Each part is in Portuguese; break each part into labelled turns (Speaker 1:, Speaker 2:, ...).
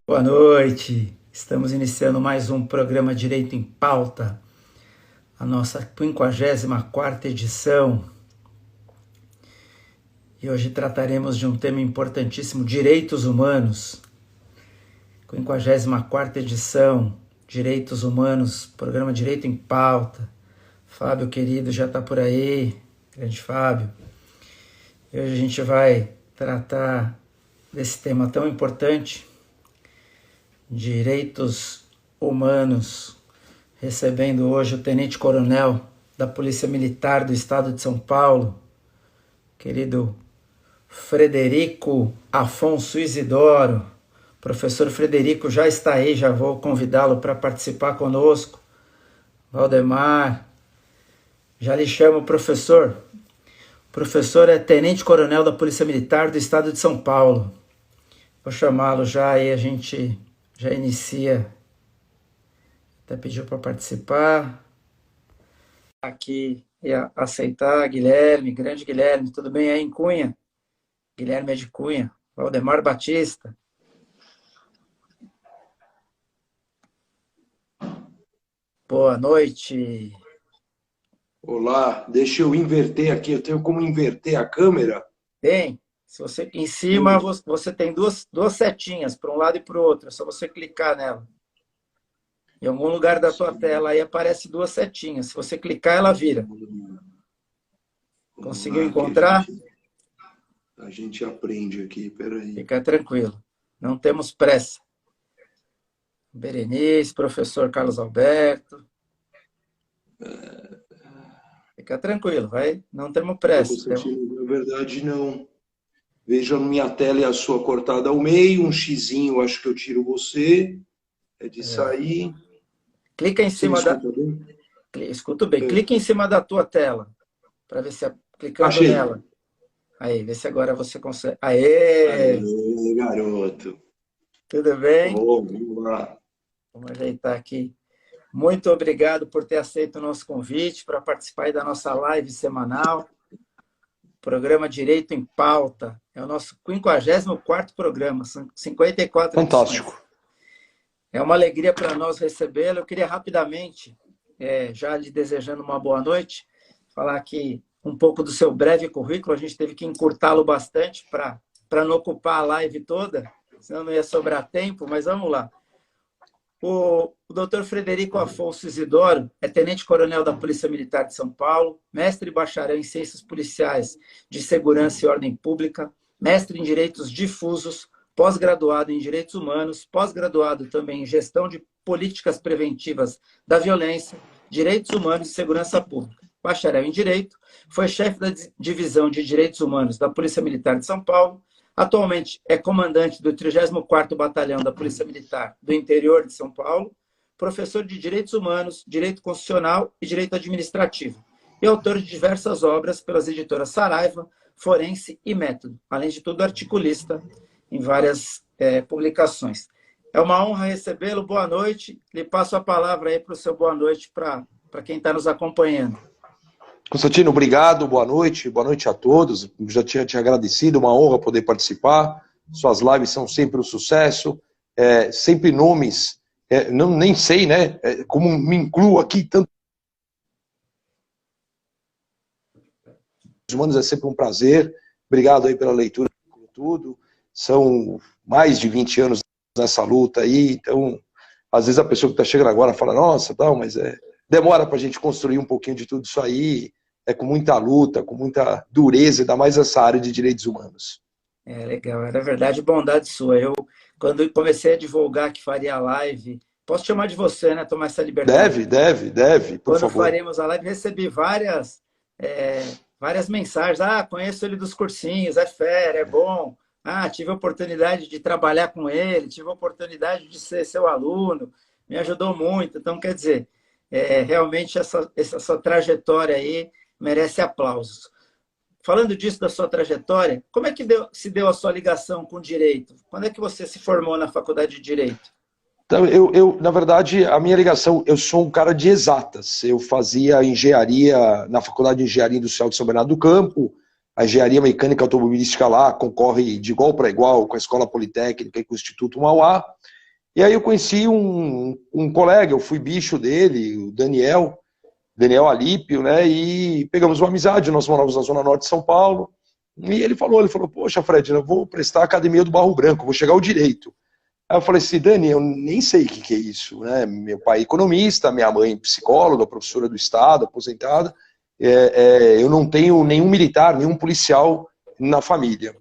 Speaker 1: Boa noite. Estamos iniciando mais um programa Direito em Pauta, a nossa 54ª edição. E hoje trataremos de um tema importantíssimo, direitos humanos. 54ª edição, Direitos Humanos, programa Direito em Pauta. Fábio, querido, já está por aí, grande Fábio. E hoje a gente vai tratar desse tema tão importante, direitos humanos, recebendo hoje o tenente-coronel da Polícia Militar do Estado de São Paulo, querido Frederico Afonso Isidoro. Professor Frederico já está aí, já vou convidá-lo para participar conosco. Valdemar, já lhe chamo professor. O professor é tenente-coronel da Polícia Militar do Estado de São Paulo. Vou chamá-lo já e a gente já inicia. Até pediu para participar. Aqui ia aceitar, Guilherme, grande Guilherme, tudo bem aí em Cunha? Guilherme é de Cunha. Valdemar Batista. Boa noite.
Speaker 2: Olá, deixa eu inverter aqui. Eu tenho como inverter a câmera?
Speaker 1: Tem. Se você em cima você tem duas setinhas para um lado e para o outro. É só você clicar nela. Em algum lugar da tua tela aí aparece duas setinhas. Se você clicar, ela vira. Conseguiu encontrar?
Speaker 2: A gente aprende aqui, peraí.
Speaker 1: Fica tranquilo. Não temos pressa. Berenice, professor Carlos Alberto. Fica tranquilo, vai. Não temos pressa.
Speaker 2: Na verdade, não. Veja minha tela e a sua cortada ao meio. Um xizinho, acho que eu tiro você. É de sair.
Speaker 1: Clica em cima da... Escuto bem. Clica em cima da tua tela. Para ver se clicando
Speaker 2: Achei.
Speaker 1: nela. Aí, vê se agora você consegue. Aê!
Speaker 2: Aê, garoto.
Speaker 1: Tudo bem?
Speaker 2: Vamos lá.
Speaker 1: Vamos ajeitar aqui. Muito obrigado por ter aceito o nosso convite para participar aí da nossa live semanal. Programa Direito em Pauta. É o nosso 54º programa. São 54
Speaker 2: Fantástico.
Speaker 1: edições. É uma alegria para nós recebê-lo. Eu queria rapidamente, já lhe desejando uma boa noite, falar aqui um pouco do seu breve currículo. A gente teve que encurtá-lo bastante para não ocupar a live toda, senão não ia sobrar tempo, mas vamos lá. O Dr. Frederico Afonso Isidoro é tenente-coronel da Polícia Militar de São Paulo, mestre e bacharel em Ciências Policiais de Segurança e Ordem Pública, mestre em Direitos Difusos, pós-graduado em Direitos Humanos, pós-graduado também em Gestão de Políticas Preventivas da Violência, Direitos Humanos e Segurança Pública. Bacharel em Direito, foi chefe da Divisão de Direitos Humanos da Polícia Militar de São Paulo. Atualmente é comandante do 34º Batalhão da Polícia Militar do interior de São Paulo, professor de Direitos Humanos, Direito Constitucional e Direito Administrativo, e autor de diversas obras pelas editoras Saraiva, Forense e Método, além de tudo articulista em várias publicações. É uma honra recebê-lo, boa noite, lhe passo a palavra aí para o seu boa noite para quem está nos acompanhando.
Speaker 2: Constantino, obrigado, boa noite a todos. Já tinha te agradecido, uma honra poder participar. Suas lives são sempre um sucesso, sempre nomes, nem sei, né, como me incluo aqui, tanto humanos, é sempre um prazer. Obrigado aí pela leitura, por tudo. São mais de 20 anos nessa luta aí, então, às vezes a pessoa que está chegando agora fala, nossa, tal, mas demora para a gente construir um pouquinho de tudo isso aí, com muita luta, com muita dureza, ainda mais essa área de direitos humanos.
Speaker 1: Legal, era verdade bondade sua. Eu, quando comecei a divulgar que faria a live, posso chamar de você, né? Tomar essa liberdade.
Speaker 2: Deve, por favor.
Speaker 1: Quando faremos a live, recebi várias mensagens. Conheço ele dos cursinhos, é fera, é bom. Tive a oportunidade de trabalhar com ele, tive a oportunidade de ser seu aluno, me ajudou muito. Então, quer dizer, realmente essa sua trajetória aí merece aplausos. Falando disso, da sua trajetória, como é que se deu a sua ligação com o direito? Quando é que você se formou na faculdade de Direito?
Speaker 2: Então, na verdade, a minha ligação, eu sou um cara de exatas. Eu fazia engenharia na Faculdade de Engenharia Industrial de São Bernardo do Campo, a engenharia mecânica automobilística lá concorre de igual para igual com a Escola Politécnica e com o Instituto Mauá. E aí eu conheci um colega, eu fui bicho dele, o Daniel Alípio, né? E pegamos uma amizade, nós morávamos na Zona Norte de São Paulo. E ele falou, poxa, Fred, eu vou prestar a Academia do Barro Branco, vou chegar ao direito. Aí eu falei assim, Dani, eu nem sei o que é isso, né? Meu pai é economista, minha mãe psicóloga, professora do Estado, aposentada. Eu não tenho nenhum militar, nenhum policial na família.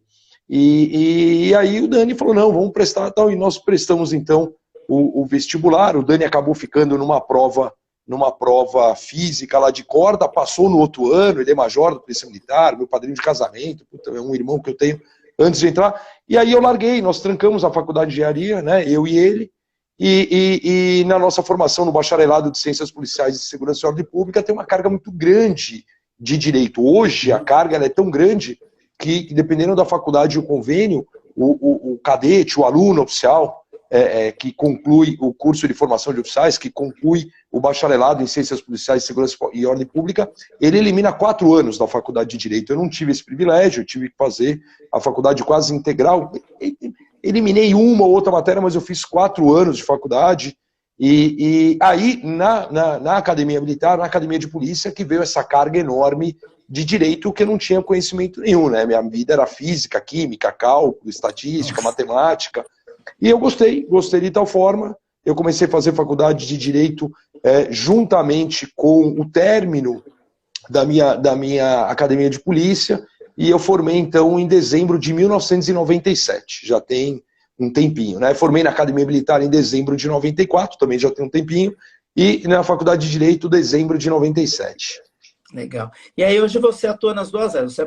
Speaker 2: E aí o Dani falou, não, vamos prestar tal. E nós prestamos, então, o vestibular. O Dani acabou ficando numa prova física lá de corda, passou no outro ano, ele é major da Polícia Militar, meu padrinho de casamento, é um irmão que eu tenho antes de entrar. E aí eu larguei, nós trancamos a faculdade de engenharia, né, eu e ele, e na nossa formação no bacharelado de Ciências Policiais e Segurança e Ordem Pública tem uma carga muito grande de direito. Hoje a carga ela é tão grande que dependendo da faculdade e o convênio, o cadete, o aluno oficial, que conclui o curso de formação de oficiais, que conclui o bacharelado em Ciências Policiais, Segurança e Ordem Pública, ele elimina 4 anos da faculdade de Direito. Eu não tive esse privilégio, eu tive que fazer a faculdade quase integral. Eliminei uma ou outra matéria, mas eu fiz 4 anos de faculdade. E aí, na Academia Militar, na Academia de Polícia, que veio essa carga enorme de direito que eu não tinha conhecimento nenhum, né? Minha vida era física, química, cálculo, estatística, matemática. E eu gostei de tal forma, eu comecei a fazer faculdade de Direito juntamente com o término da minha Academia de Polícia, e eu formei então em dezembro de 1997, já tem um tempinho, né? Formei na Academia Militar em dezembro de 94, também já tem um tempinho, e na Faculdade de Direito, dezembro de 97.
Speaker 1: Legal. E aí hoje você atua nas duas áreas, você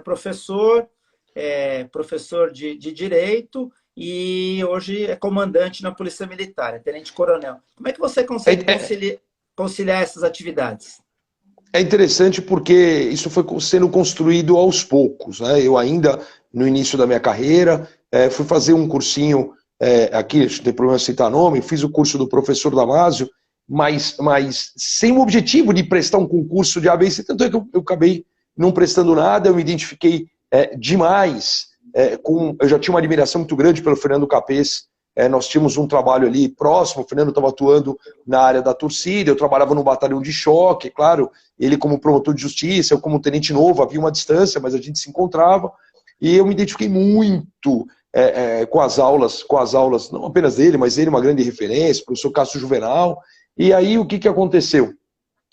Speaker 1: é professor de Direito, e hoje é comandante na Polícia Militar, é tenente-coronel. Como é que você consegue conciliar essas atividades?
Speaker 2: É interessante porque isso foi sendo construído aos poucos, né? Eu ainda, no início da minha carreira, fui fazer um cursinho, aqui, não tem problema citar nome, fiz o curso do professor Damásio, mas sem o objetivo de prestar um concurso de ABC, tanto é que eu acabei não prestando nada, eu me identifiquei demais. Eu já tinha uma admiração muito grande pelo Fernando Capês, nós tínhamos um trabalho ali próximo, o Fernando estava atuando na área da torcida, eu trabalhava no batalhão de choque, claro, ele como promotor de justiça, eu como tenente novo, havia uma distância, mas a gente se encontrava, e eu me identifiquei muito com as aulas, não apenas dele, mas ele uma grande referência, o professor Cássio Juvenal, e aí o que aconteceu?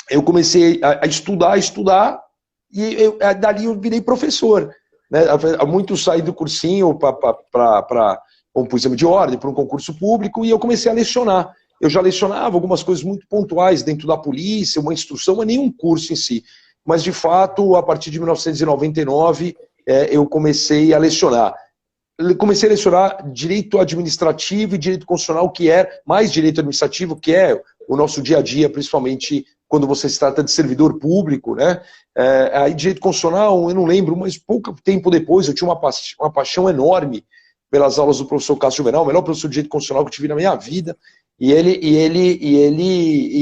Speaker 2: Eu comecei a estudar, e dali eu virei professor. Né? Muitos saí do cursinho para um exame de ordem, para um concurso público, e eu comecei a lecionar. Eu já lecionava algumas coisas muito pontuais dentro da polícia, uma instrução, mas nenhum curso em si. Mas, de fato, a partir de 1999, eu comecei a lecionar. Comecei a lecionar direito administrativo e direito constitucional, que é mais direito administrativo, que é o nosso dia a dia, principalmente quando você se trata de servidor público, né? Aí direito constitucional, eu não lembro, mas pouco tempo depois eu tinha uma paixão enorme pelas aulas do professor Cássio Juvenal, o melhor professor de direito constitucional que eu tive na minha vida, e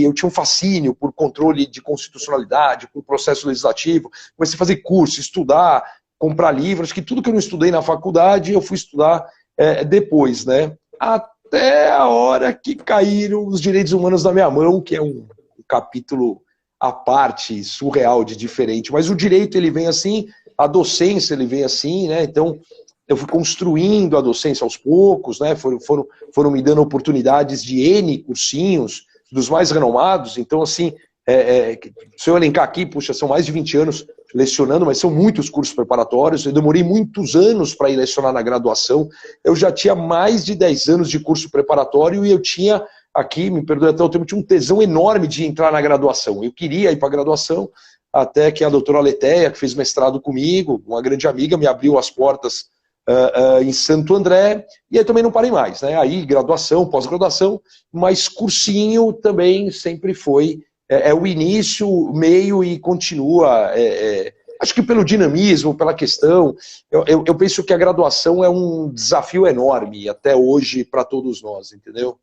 Speaker 2: eu tinha um fascínio por controle de constitucionalidade, por processo legislativo, comecei a fazer curso, estudar, comprar livros, que tudo que eu não estudei na faculdade eu fui estudar depois, né? Até a hora que caíram os direitos humanos na minha mão, que é um capítulo à parte, surreal, de diferente. Mas o direito ele vem assim, a docência ele vem assim, né? Então eu fui construindo a docência aos poucos, né? Foram me dando oportunidades de N cursinhos, dos mais renomados. Então, assim, se eu elencar aqui, puxa, são mais de 20 anos lecionando, mas são muitos cursos preparatórios. Eu demorei muitos anos para ir lecionar na graduação. Eu já tinha mais de 10 anos de curso preparatório e eu tinha aqui, me perdoe até o tempo, tinha um tesão enorme de entrar na graduação. Eu queria ir para a graduação, até que a doutora Letéia, que fez mestrado comigo, uma grande amiga, me abriu as portas em Santo André, e aí também não parei mais, né? Aí graduação, pós-graduação, mas cursinho também sempre foi o início, o meio e continua, acho que pelo dinamismo, pela questão, eu penso que a graduação é um desafio enorme até hoje para todos nós, entendeu?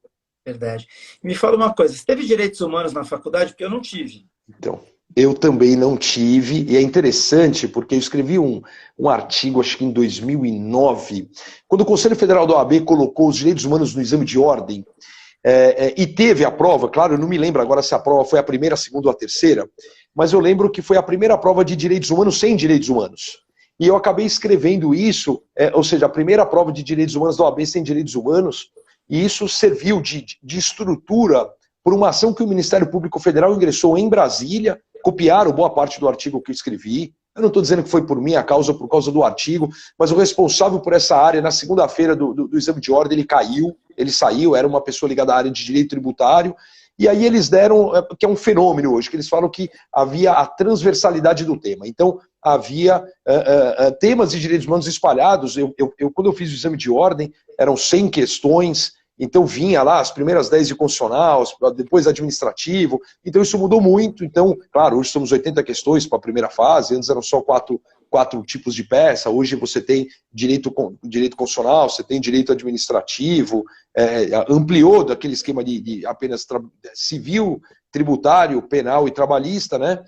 Speaker 1: Verdade. Me fala uma coisa, você teve direitos humanos na faculdade? Porque eu não tive.
Speaker 2: Então, Eu também não tive, e é interessante porque eu escrevi um artigo, acho que em 2009, quando o Conselho Federal da OAB colocou os direitos humanos no exame de ordem, e teve a prova, claro, eu não me lembro agora se a prova foi a primeira, a segunda ou a terceira, mas eu lembro que foi a primeira prova de direitos humanos sem direitos humanos. E eu acabei escrevendo isso, ou seja, a primeira prova de direitos humanos da OAB sem direitos humanos, e isso serviu de estrutura por uma ação que o Ministério Público Federal ingressou em Brasília. Copiaram boa parte do artigo que eu escrevi. Eu não estou dizendo que foi por minha causa ou por causa do artigo, mas o responsável por essa área, na segunda-feira do exame de ordem, ele saiu, era uma pessoa ligada à área de direito tributário, e aí eles deram, que é um fenômeno hoje, que eles falam que havia a transversalidade do tema. Então, havia temas de direitos humanos espalhados. Quando eu fiz o exame de ordem, eram 100 questões. Então vinha lá as primeiras 10 de constitucional, depois administrativo, então isso mudou muito. Então, claro, hoje somos 80 questões para a primeira fase, antes eram só quatro tipos de peça, hoje você tem direito constitucional, você tem direito administrativo, ampliou daquele esquema de apenas civil, tributário, penal e trabalhista, né?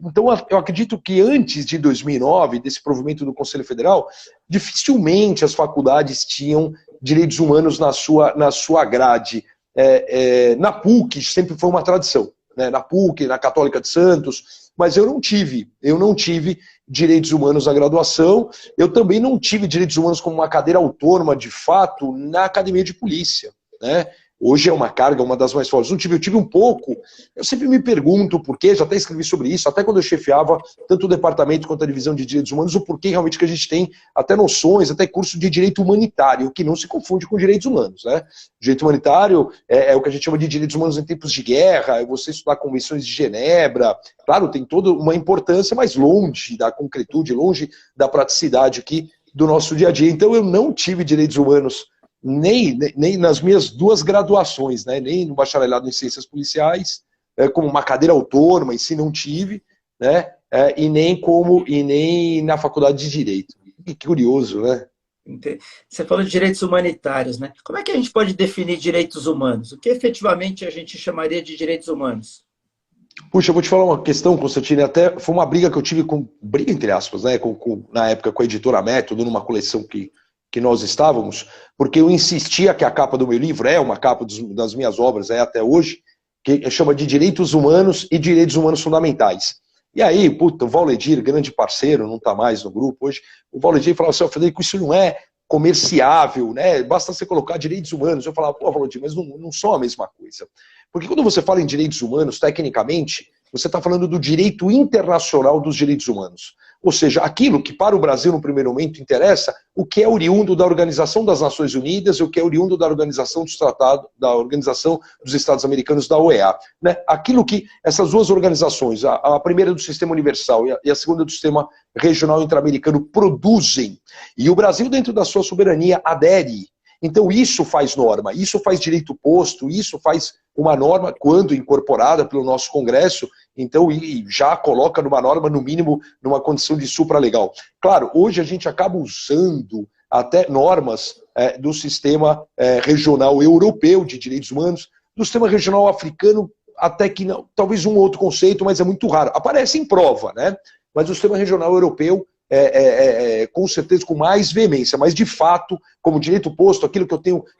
Speaker 2: Então, eu acredito que antes de 2009, desse provimento do Conselho Federal, dificilmente as faculdades tinham direitos humanos na sua grade. Na PUC sempre foi uma tradição, né? Na PUC, na Católica de Santos, mas eu não tive direitos humanos na graduação, eu também não tive direitos humanos como uma cadeira autônoma, de fato, na academia de polícia, né? Hoje é uma carga, uma das mais fortes. Eu tive um pouco, eu sempre me pergunto por quê, já até escrevi sobre isso, até quando eu chefiava tanto o departamento quanto a divisão de direitos humanos, o porquê realmente que a gente tem até noções, até curso de direito humanitário, que não se confunde com direitos humanos, né? Direito humanitário é o que a gente chama de direitos humanos em tempos de guerra, é você estudar convenções de Genebra, claro, tem toda uma importância, mas longe da concretude, longe da praticidade aqui do nosso dia a dia. Então eu não tive direitos humanos nem nas minhas duas graduações, né? Nem no bacharelado em ciências policiais, como uma cadeira autônoma, em si não tive, né? E nem na faculdade de Direito. Que curioso, né?
Speaker 1: Você falou de direitos humanitários, né? Como é que a gente pode definir direitos humanos? O que efetivamente a gente chamaria de direitos humanos?
Speaker 2: Puxa, eu vou te falar uma questão, Constantino, até foi uma briga que eu tive briga entre aspas, né? Na época com a editora Método, numa coleção que nós estávamos, porque eu insistia que a capa do meu livro é uma capa das minhas obras, até hoje, que chama de Direitos Humanos e Direitos Humanos Fundamentais. E aí, puta, o Valdir, grande parceiro, não está mais no grupo hoje, o Valdir falava assim, Frederico, isso não é comerciável, né? Basta você colocar direitos humanos. Eu falava, pô, Valdir, mas não são a mesma coisa. Porque quando você fala em direitos humanos, tecnicamente, você está falando do direito internacional dos direitos humanos. Ou seja, aquilo que para o Brasil no primeiro momento interessa, o que é oriundo da Organização das Nações Unidas e o que é oriundo da Organização dos Tratados, da Organização dos Estados Americanos, da OEA. Né? Aquilo que essas duas organizações, a primeira do Sistema Universal e a segunda do Sistema Regional Interamericano, produzem, e o Brasil, dentro da sua soberania, adere. Então isso faz norma, isso faz direito posto, isso faz uma norma, quando incorporada pelo nosso Congresso, então e já coloca numa norma, no mínimo, numa condição de supralegal. Claro, hoje a gente acaba usando até normas do sistema regional europeu de direitos humanos, do sistema regional africano, até que não, talvez um outro conceito, mas é muito raro. Aparece em prova, né? Mas o sistema regional europeu com certeza com mais veemência, mas de fato, como direito posto, aquilo que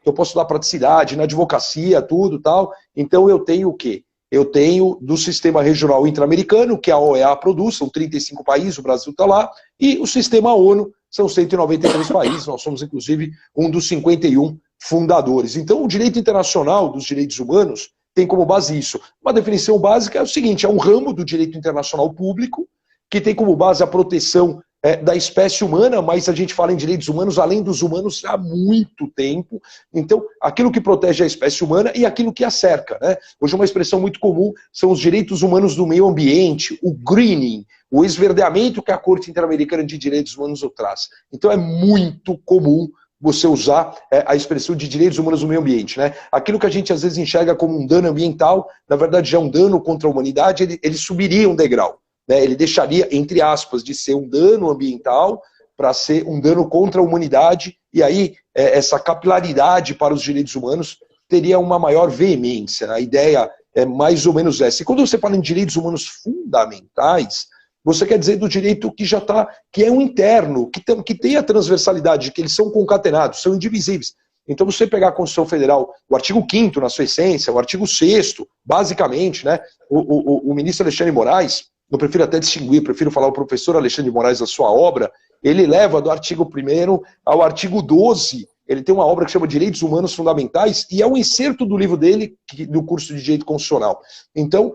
Speaker 2: eu posso dar praticidade, na advocacia, tudo tal, então eu tenho o quê? Eu tenho do sistema regional interamericano, que a OEA produz, são 35 países, o Brasil está lá, e o sistema ONU, são 193 países, nós somos inclusive um dos 51 fundadores. Então o direito internacional dos direitos humanos tem como base isso. Uma definição básica é o seguinte, é um ramo do direito internacional público, que tem como base a proteção da espécie humana, mas a gente fala em direitos humanos além dos humanos há muito tempo. Então, aquilo que protege a espécie humana e aquilo que a cerca, né? Hoje uma expressão muito comum são os direitos humanos do meio ambiente, o greening, o esverdeamento que a Corte Interamericana de Direitos Humanos traz. Então é muito comum você usar a expressão de direitos humanos do meio ambiente, né? Aquilo que a gente às vezes enxerga como um dano ambiental, na verdade já é um dano contra a humanidade, ele subiria um degrau. Ele deixaria, entre aspas, de ser um dano ambiental para ser um dano contra a humanidade, e aí essa capilaridade para os direitos humanos teria uma maior veemência. A ideia é mais ou menos essa. E quando você fala em direitos humanos fundamentais, você quer dizer do direito que já está, que é um interno, que tem a transversalidade, que eles são concatenados, são indivisíveis. Então, você pegar a Constituição Federal, o artigo 5º na sua essência, o artigo 6º, basicamente, né, o ministro Alexandre de Moraes, eu prefiro até distinguir, prefiro falar o professor Alexandre de Moraes da sua obra, ele leva do artigo 1º ao artigo 12, ele tem uma obra que chama Direitos Humanos Fundamentais, e é um inserto do livro dele, do curso de Direito Constitucional. Então,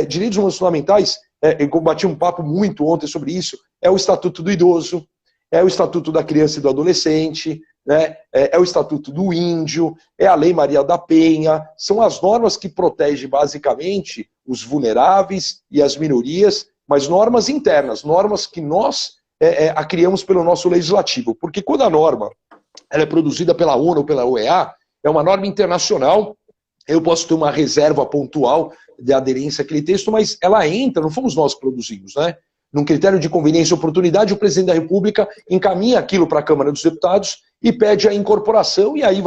Speaker 2: Direitos Humanos Fundamentais, eu combati um papo muito ontem sobre isso, é o Estatuto do Idoso, é o Estatuto da Criança e do Adolescente, né? É o Estatuto do Índio, é a Lei Maria da Penha, são as normas que protegem basicamente os vulneráveis e as minorias, mas normas internas, normas que nós a criamos pelo nosso legislativo, porque quando a norma ela é produzida pela ONU ou pela OEA, é uma norma internacional, eu posso ter uma reserva pontual de aderência àquele texto, mas ela entra, não fomos nós que produzimos, né? Num critério de conveniência e oportunidade, o presidente da República encaminha aquilo para a Câmara dos Deputados e pede a incorporação, e aí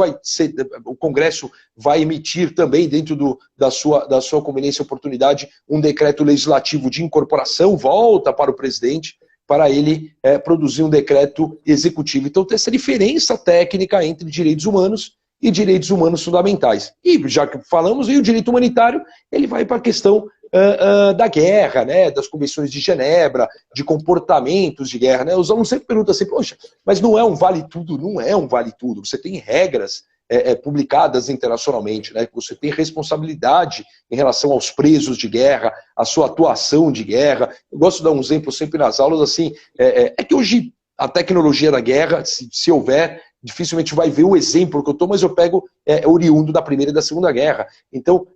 Speaker 2: o Congresso vai emitir também, dentro da sua conveniência e oportunidade, um decreto legislativo de incorporação, volta para o presidente, para ele produzir um decreto executivo. Então tem essa diferença técnica entre direitos humanos e direitos humanos fundamentais. E já que falamos, e o direito humanitário, ele vai para a questão da guerra, né, das convenções de Genebra, de comportamentos de guerra. Né? Os alunos sempre perguntam assim, poxa, mas não é um vale-tudo? Não é um vale-tudo. Você tem regras publicadas internacionalmente, né? Você tem responsabilidade em relação aos presos de guerra, a sua atuação de guerra. Eu gosto de dar um exemplo sempre nas aulas, assim, que hoje a tecnologia da guerra, se houver, dificilmente vai ver o exemplo que eu estou, mas eu pego oriundo da Primeira e da Segunda Guerra. Então,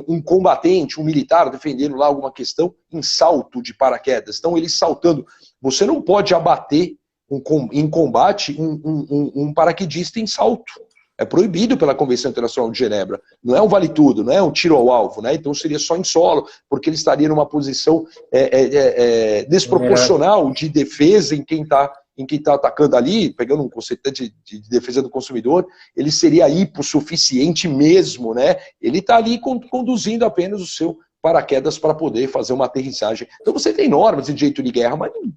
Speaker 2: um combatente, um militar defendendo lá alguma questão em salto de paraquedas. Então, ele saltando. Você não pode abater em combate um paraquedista em salto. É proibido pela Convenção Internacional de Genebra. Não é um vale-tudo, não é um tiro ao alvo, né? Então seria só em solo, porque ele estaria numa posição desproporcional de defesa em quem está atacando ali, pegando um conceito de defesa do consumidor, ele seria hipossuficiente mesmo, né? Ele está ali conduzindo apenas o seu paraquedas para poder fazer uma aterrissagem. Então você tem normas de direito de guerra, mas não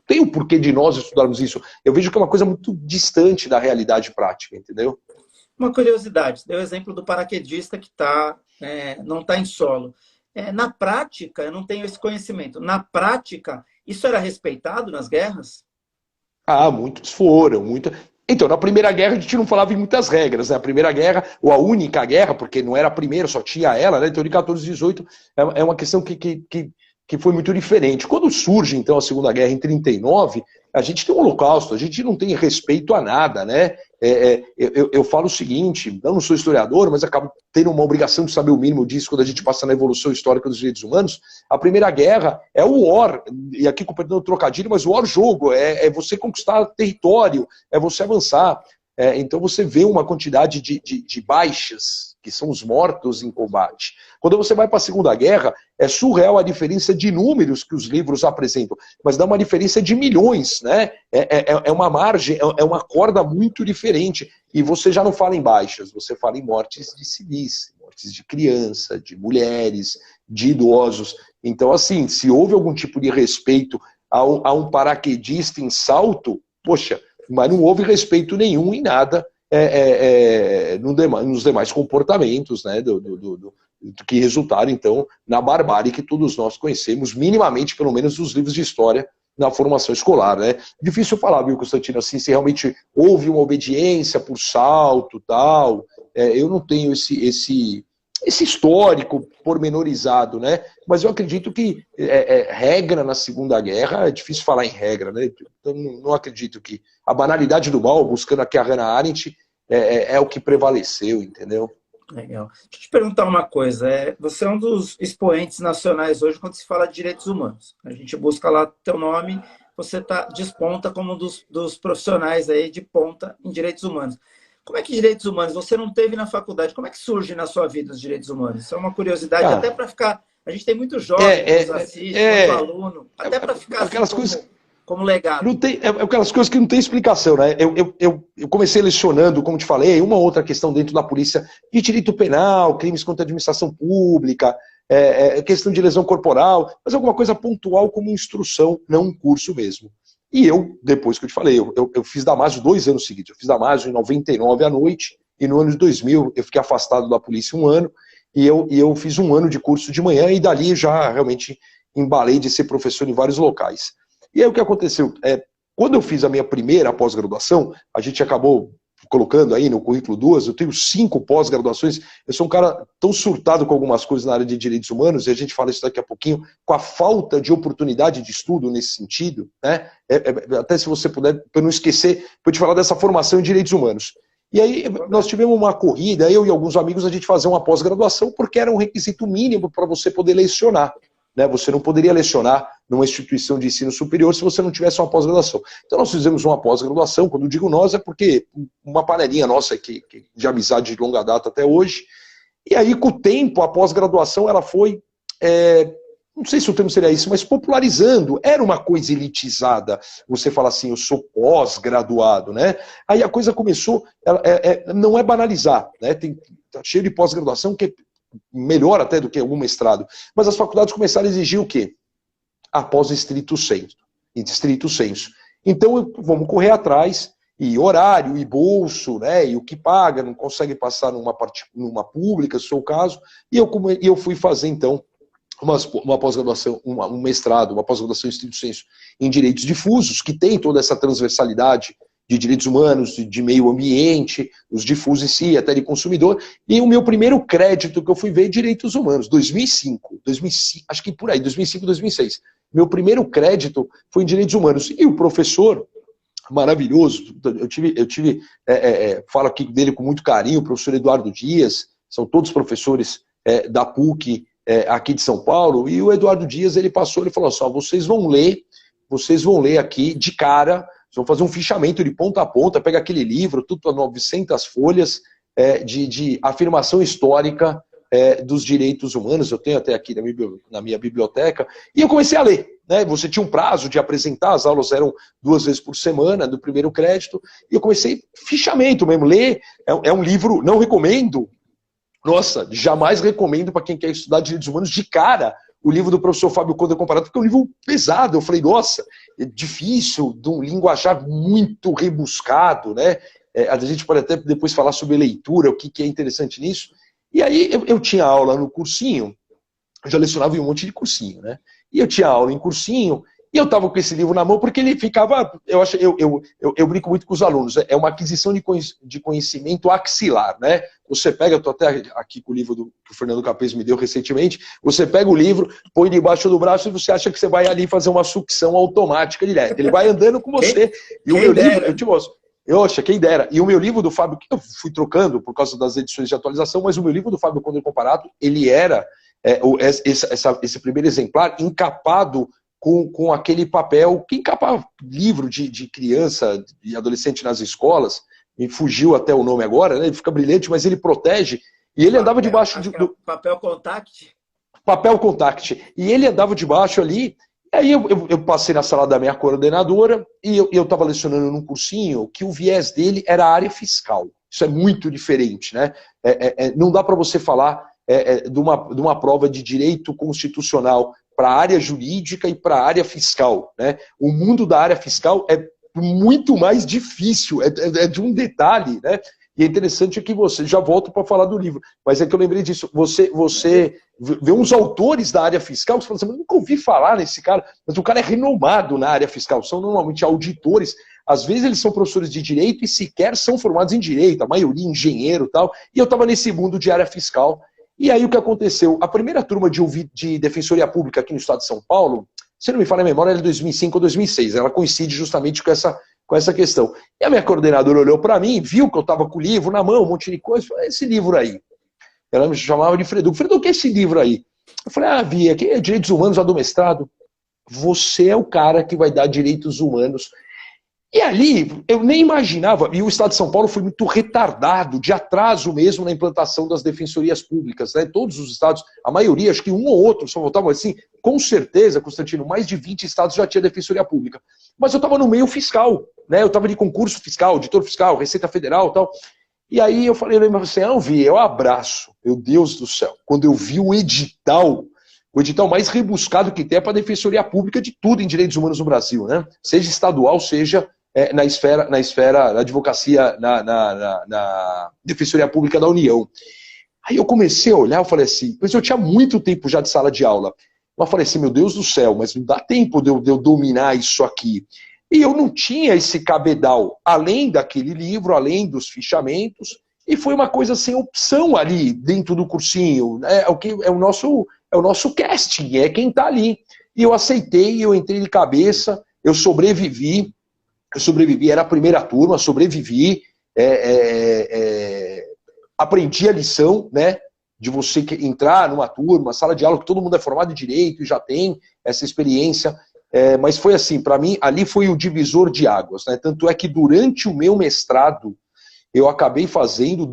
Speaker 2: tem o porquê de nós estudarmos isso. Eu vejo que é uma coisa muito distante da realidade prática, entendeu?
Speaker 1: Uma curiosidade, deu o exemplo do paraquedista que não está em solo. Na prática, eu não tenho esse conhecimento, na prática, isso era respeitado nas guerras?
Speaker 2: Ah, muitos foram. Então, na Primeira Guerra a gente não falava em muitas regras, né? A Primeira Guerra, ou a única guerra, porque não era a primeira, só tinha ela, né? Então, de 14 a 18, é uma questão que foi muito diferente. Quando surge, então, a Segunda Guerra em 39, a gente tem um holocausto, a gente não tem respeito a nada, né? Eu falo o seguinte, eu não sou historiador, mas acabo tendo uma obrigação de saber o mínimo disso quando a gente passa na evolução histórica dos direitos humanos. A Primeira Guerra é o war, e aqui com perdão do trocadilho, mas o war jogo, é você conquistar território, é você avançar. Então você vê uma quantidade de baixas, que são os mortos em combate. Quando você vai para a Segunda Guerra, é surreal a diferença de números que os livros apresentam, mas dá uma diferença de milhões, né? É uma margem, é uma corda muito diferente. E você já não fala em baixas, você fala em mortes de civis, mortes de criança, de mulheres, de idosos. Então, assim, se houve algum tipo de respeito a um paraquedista em salto, poxa, mas não houve respeito nenhum em nada nos demais comportamentos, né, do que resultaram, então, na barbárie que todos nós conhecemos, minimamente, pelo menos, dos livros de história na formação escolar, né? Difícil falar, viu, Constantino, assim, se realmente houve uma obediência por salto, tal, eu não tenho esse histórico pormenorizado, né? Mas eu acredito que regra na Segunda Guerra, é difícil falar em regra, né? Então, não acredito que a banalidade do mal, buscando aqui a Hannah Arendt, é o que prevaleceu, entendeu?
Speaker 1: Legal. Deixa eu te perguntar uma coisa. Você é um dos expoentes nacionais hoje quando se fala de direitos humanos. A gente busca lá teu nome, você desponta como um dos profissionais aí de ponta em direitos humanos. Como é que direitos humanos você não teve na faculdade? Como é que surge na sua vida os direitos humanos? Isso é uma curiosidade, até para ficar... A gente tem muitos jovens que nos assistem, muito aluno, até para ficar
Speaker 2: aquelas
Speaker 1: assim
Speaker 2: coisas...
Speaker 1: como legado.
Speaker 2: Não tem, é aquelas coisas que não tem explicação, né? Eu comecei lecionando, como te falei, uma outra questão dentro da polícia de direito penal, crimes contra a administração pública, questão de lesão corporal, mas alguma coisa pontual como instrução, não um curso mesmo. E eu, depois que eu te falei, eu fiz Damásio 2 anos seguidos. Eu fiz Damásio em 99 à noite, e no ano de 2000 eu fiquei afastado da polícia 1 ano, e eu fiz 1 ano de curso de manhã, e dali já realmente embalei de ser professor em vários locais. E aí o que aconteceu? Quando eu fiz a minha primeira pós-graduação, a gente acabou colocando aí no currículo 2, eu tenho 5 pós-graduações, eu sou um cara tão surtado com algumas coisas na área de direitos humanos, e a gente fala isso daqui a pouquinho, com a falta de oportunidade de estudo nesse sentido, né? Até se você puder, para não esquecer, para eu te falar dessa formação em direitos humanos. E aí nós tivemos uma corrida, eu e alguns amigos, a gente fazer uma pós-graduação, porque era um requisito mínimo para você poder lecionar. Né? Você não poderia lecionar numa instituição de ensino superior se você não tivesse uma pós-graduação. Então nós fizemos uma pós-graduação, quando digo nós é porque uma panelinha nossa que de amizade de longa data até hoje, e aí com o tempo a pós-graduação ela foi, não sei se o termo seria isso, mas popularizando, era uma coisa elitizada, você fala assim, eu sou pós-graduado, né? Aí a coisa começou, não é banalizar, né? Tá cheio de pós-graduação que melhor até do que algum mestrado. Mas as faculdades começaram a exigir o quê? Após estrito senso. Então, vamos correr atrás, e horário, e bolso, né, e o que paga, não consegue passar numa pública, se for o caso, e eu fui fazer, então, uma pós-graduação, um mestrado, uma pós-graduação em estrito senso em direitos difusos, que tem toda essa transversalidade de direitos humanos, de meio ambiente, os difusos em si, até de consumidor, e o meu primeiro crédito que eu fui ver é direitos humanos, 2005, acho que por aí, 2005, 2006. Meu primeiro crédito foi em direitos humanos, e o professor, maravilhoso, falo aqui dele com muito carinho, o professor Eduardo Dias, são todos professores da PUC aqui de São Paulo, e o Eduardo Dias, ele falou assim, vocês vão ler aqui de cara, vão fazer um fichamento de ponta a ponta, pega aquele livro, tudo a 900 folhas de afirmação histórica dos direitos humanos, eu tenho até aqui na minha biblioteca, e eu comecei a ler. Né? Você tinha um prazo de apresentar, as aulas eram 2 vezes por semana, do primeiro crédito, e eu comecei fichamento mesmo, ler, é um livro, não recomendo, nossa, jamais recomendo para quem quer estudar direitos humanos de cara, o livro do professor Fábio Conde Comparado, porque é um livro pesado. Eu falei, nossa, é difícil, de um linguajar muito rebuscado, né? A gente pode até depois falar sobre leitura, o que é interessante nisso. E aí eu tinha aula no cursinho, eu já lecionava em um monte de cursinho, né? E eu tinha aula em cursinho, e eu estava com esse livro na mão, porque ele ficava, eu brinco muito com os alunos, é uma aquisição de conhecimento axilar, né? Você pega, eu estou até aqui com o livro que o Fernando Capês me deu recentemente, você pega o livro, põe debaixo do braço e você acha que você vai ali fazer uma sucção automática direto. Ele vai andando com você. E o meu livro, eu te mostro. Oxa, quem dera. E o meu livro do Fábio, que eu fui trocando por causa das edições de atualização, mas o meu livro do Fábio Conde Comparato, ele era esse primeiro exemplar encapado com aquele papel, que encapa livro de criança e adolescente nas escolas, me fugiu até o nome agora, né? Ele fica brilhante, mas ele protege, e ele andava debaixo do...
Speaker 1: Papel contact.
Speaker 2: Papel contact. E ele andava debaixo ali, e aí eu passei na sala da minha coordenadora, e eu estava lecionando num cursinho, que o viés dele era a área fiscal. Isso é muito diferente, né? Não dá para você falar de uma prova de direito constitucional para a área jurídica e para a área fiscal, né? O mundo da área fiscal é muito mais difícil, é de um detalhe, né? E é interessante que você, já volto para falar do livro, mas é que eu lembrei disso, você vê uns autores da área fiscal, que você fala assim, eu nunca ouvi falar nesse cara, mas o cara é renomado na área fiscal, são normalmente auditores, às vezes eles são professores de direito e sequer são formados em direito, a maioria engenheiro e tal, e eu estava nesse mundo de área fiscal. E aí o que aconteceu? A primeira turma de Defensoria Pública aqui no estado de São Paulo, se não me falha a memória, era de 2005 ou 2006. Ela coincide justamente com essa questão. E a minha coordenadora olhou para mim, viu que eu estava com o livro na mão, um monte de coisa, falou, esse livro aí. Ela me chamava de Fredu. Fredu, o que é esse livro aí? Eu falei, Via, aqui é Direitos Humanos lá do mestrado. Você é o cara que vai dar direitos humanos. E ali, eu nem imaginava, e o Estado de São Paulo foi muito retardado, de atraso mesmo na implantação das defensorias públicas, né? Todos os estados, a maioria, acho que um ou outro só voltavam assim, com certeza, Constantino, mais de 20 estados já tinha defensoria pública. Mas eu estava no meio fiscal, né? Eu estava de concurso fiscal, auditor fiscal, Receita Federal e tal. E aí eu falei assim, não vi, eu abraço, meu Deus do céu, quando eu vi o edital mais rebuscado que tem é para a defensoria pública de tudo em direitos humanos no Brasil, né? Seja estadual, seja na esfera da advocacia, na defensoria pública da União. Aí eu comecei a olhar, eu falei assim, pois eu tinha muito tempo já de sala de aula, mas eu falei assim, meu Deus do céu, mas não dá tempo de eu dominar isso aqui. E eu não tinha esse cabedal, além daquele livro, além dos fichamentos, e foi uma coisa sem opção ali dentro do cursinho. É o nosso casting, é quem está ali. E eu aceitei, eu entrei de cabeça, eu sobrevivi, era a primeira turma, sobrevivi, aprendi a lição, né, de você entrar numa turma, sala de aula que todo mundo é formado em direito e já tem essa experiência. Mas foi assim, para mim, ali foi o divisor de águas, né? Tanto é que durante o meu mestrado, eu acabei fazendo,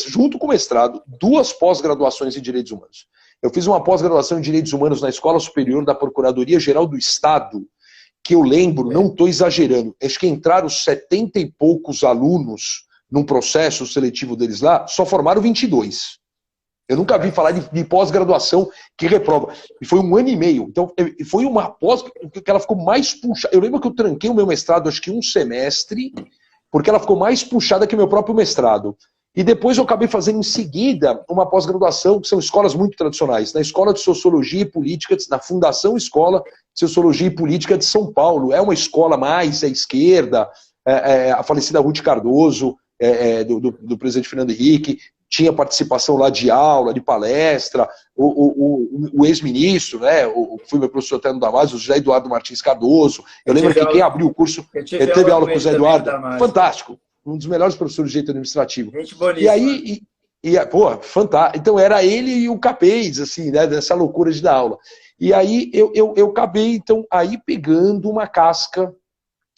Speaker 2: junto com o mestrado, 2 pós-graduações em Direitos Humanos. Eu fiz uma pós-graduação em Direitos Humanos na Escola Superior da Procuradoria-Geral do Estado, que eu lembro, não estou exagerando, acho que entraram 70 e poucos alunos num processo seletivo deles lá, só formaram 22. Eu nunca vi falar de pós-graduação que reprova. E foi 1 ano e meio. Então, foi uma pós que ela ficou mais puxada. Eu lembro que eu tranquei o meu mestrado, acho que 1 semestre, porque ela ficou mais puxada que o meu próprio mestrado. E depois eu acabei fazendo em seguida uma pós-graduação, que são escolas muito tradicionais, na Escola de Sociologia e Política, na Fundação Escola de Sociologia e Política de São Paulo. É uma escola mais à esquerda, a falecida Ruth Cardoso, do presidente Fernando Henrique, tinha participação lá de aula, de palestra, o ex-ministro, né, foi meu professor até no Damásio, o José Eduardo Martins Cardoso. Eu lembro que quem abriu o curso teve aula com o José Eduardo. Fantástico, um dos melhores professores de direito administrativo.
Speaker 1: Gente bonita.
Speaker 2: E aí, pô, fantástico. Então era ele e o Capês, assim, né, dessa loucura de dar aula. E aí eu acabei, então, aí pegando uma casca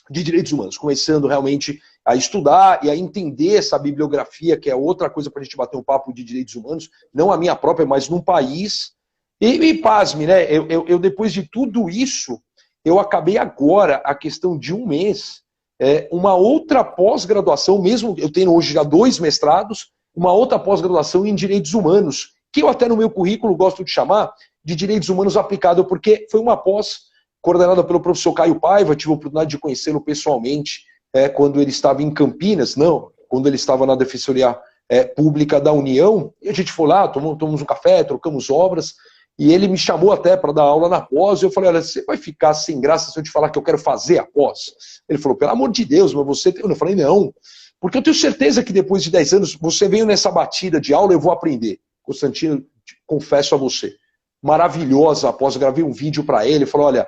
Speaker 2: de direitos humanos, começando realmente a estudar e a entender essa bibliografia, que é outra coisa para a gente bater um papo de direitos humanos, não a minha própria, mas num país. E pasme, né? Eu depois de tudo isso, eu acabei agora, a questão de 1 mês, uma outra pós-graduação, mesmo eu tenho hoje já 2 mestrados, uma outra pós-graduação em direitos humanos, que eu até no meu currículo gosto de chamar de direitos humanos aplicado, porque foi uma pós coordenada pelo professor Caio Paiva, tive a oportunidade de conhecê-lo pessoalmente, quando ele estava em Campinas, quando ele estava na Defensoria Pública da União, e a gente foi lá, tomamos um café, trocamos obras, e ele me chamou até para dar aula na pós, e eu falei, olha, você vai ficar sem graça se eu te falar que eu quero fazer a pós? Ele falou, pelo amor de Deus, mas você... Eu falei, não, porque eu tenho certeza que depois de 10 anos, você veio nessa batida de aula, eu vou aprender. Constantino, confesso a você, maravilhosa a pós, eu gravei um vídeo para ele, falou, olha,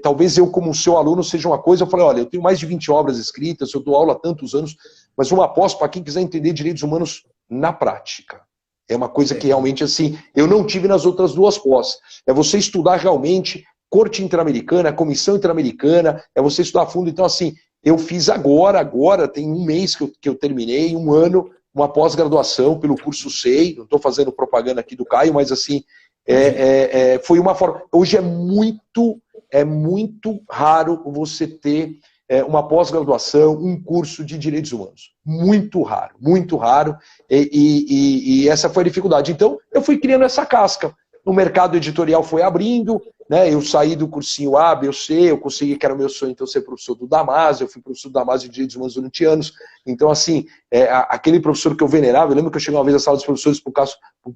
Speaker 2: talvez eu como seu aluno seja uma coisa, eu falei, olha, eu tenho mais de 20 obras escritas, eu dou aula há tantos anos, mas uma pós para quem quiser entender direitos humanos na prática. É uma coisa que realmente, assim, eu não tive nas outras 2 pós. É você estudar realmente Corte Interamericana, Comissão Interamericana, é você estudar a fundo. Então, assim, eu fiz agora tem 1 mês que eu terminei, 1 ano, uma pós-graduação pelo curso SEI, não estou fazendo propaganda aqui do Caio, mas assim, foi uma forma... Hoje é muito raro você ter uma pós-graduação, um curso de direitos humanos. Muito raro, muito raro. E essa foi a dificuldade. Então, eu fui criando essa casca. O mercado editorial foi abrindo, né? Eu saí do cursinho A, B, C, eu consegui, que era o meu sonho, então, ser professor do Damásio, eu fui professor do Damásio de Direitos Humanos durante anos. Então, assim, aquele professor que eu venerava, eu lembro que eu cheguei uma vez à sala dos professores para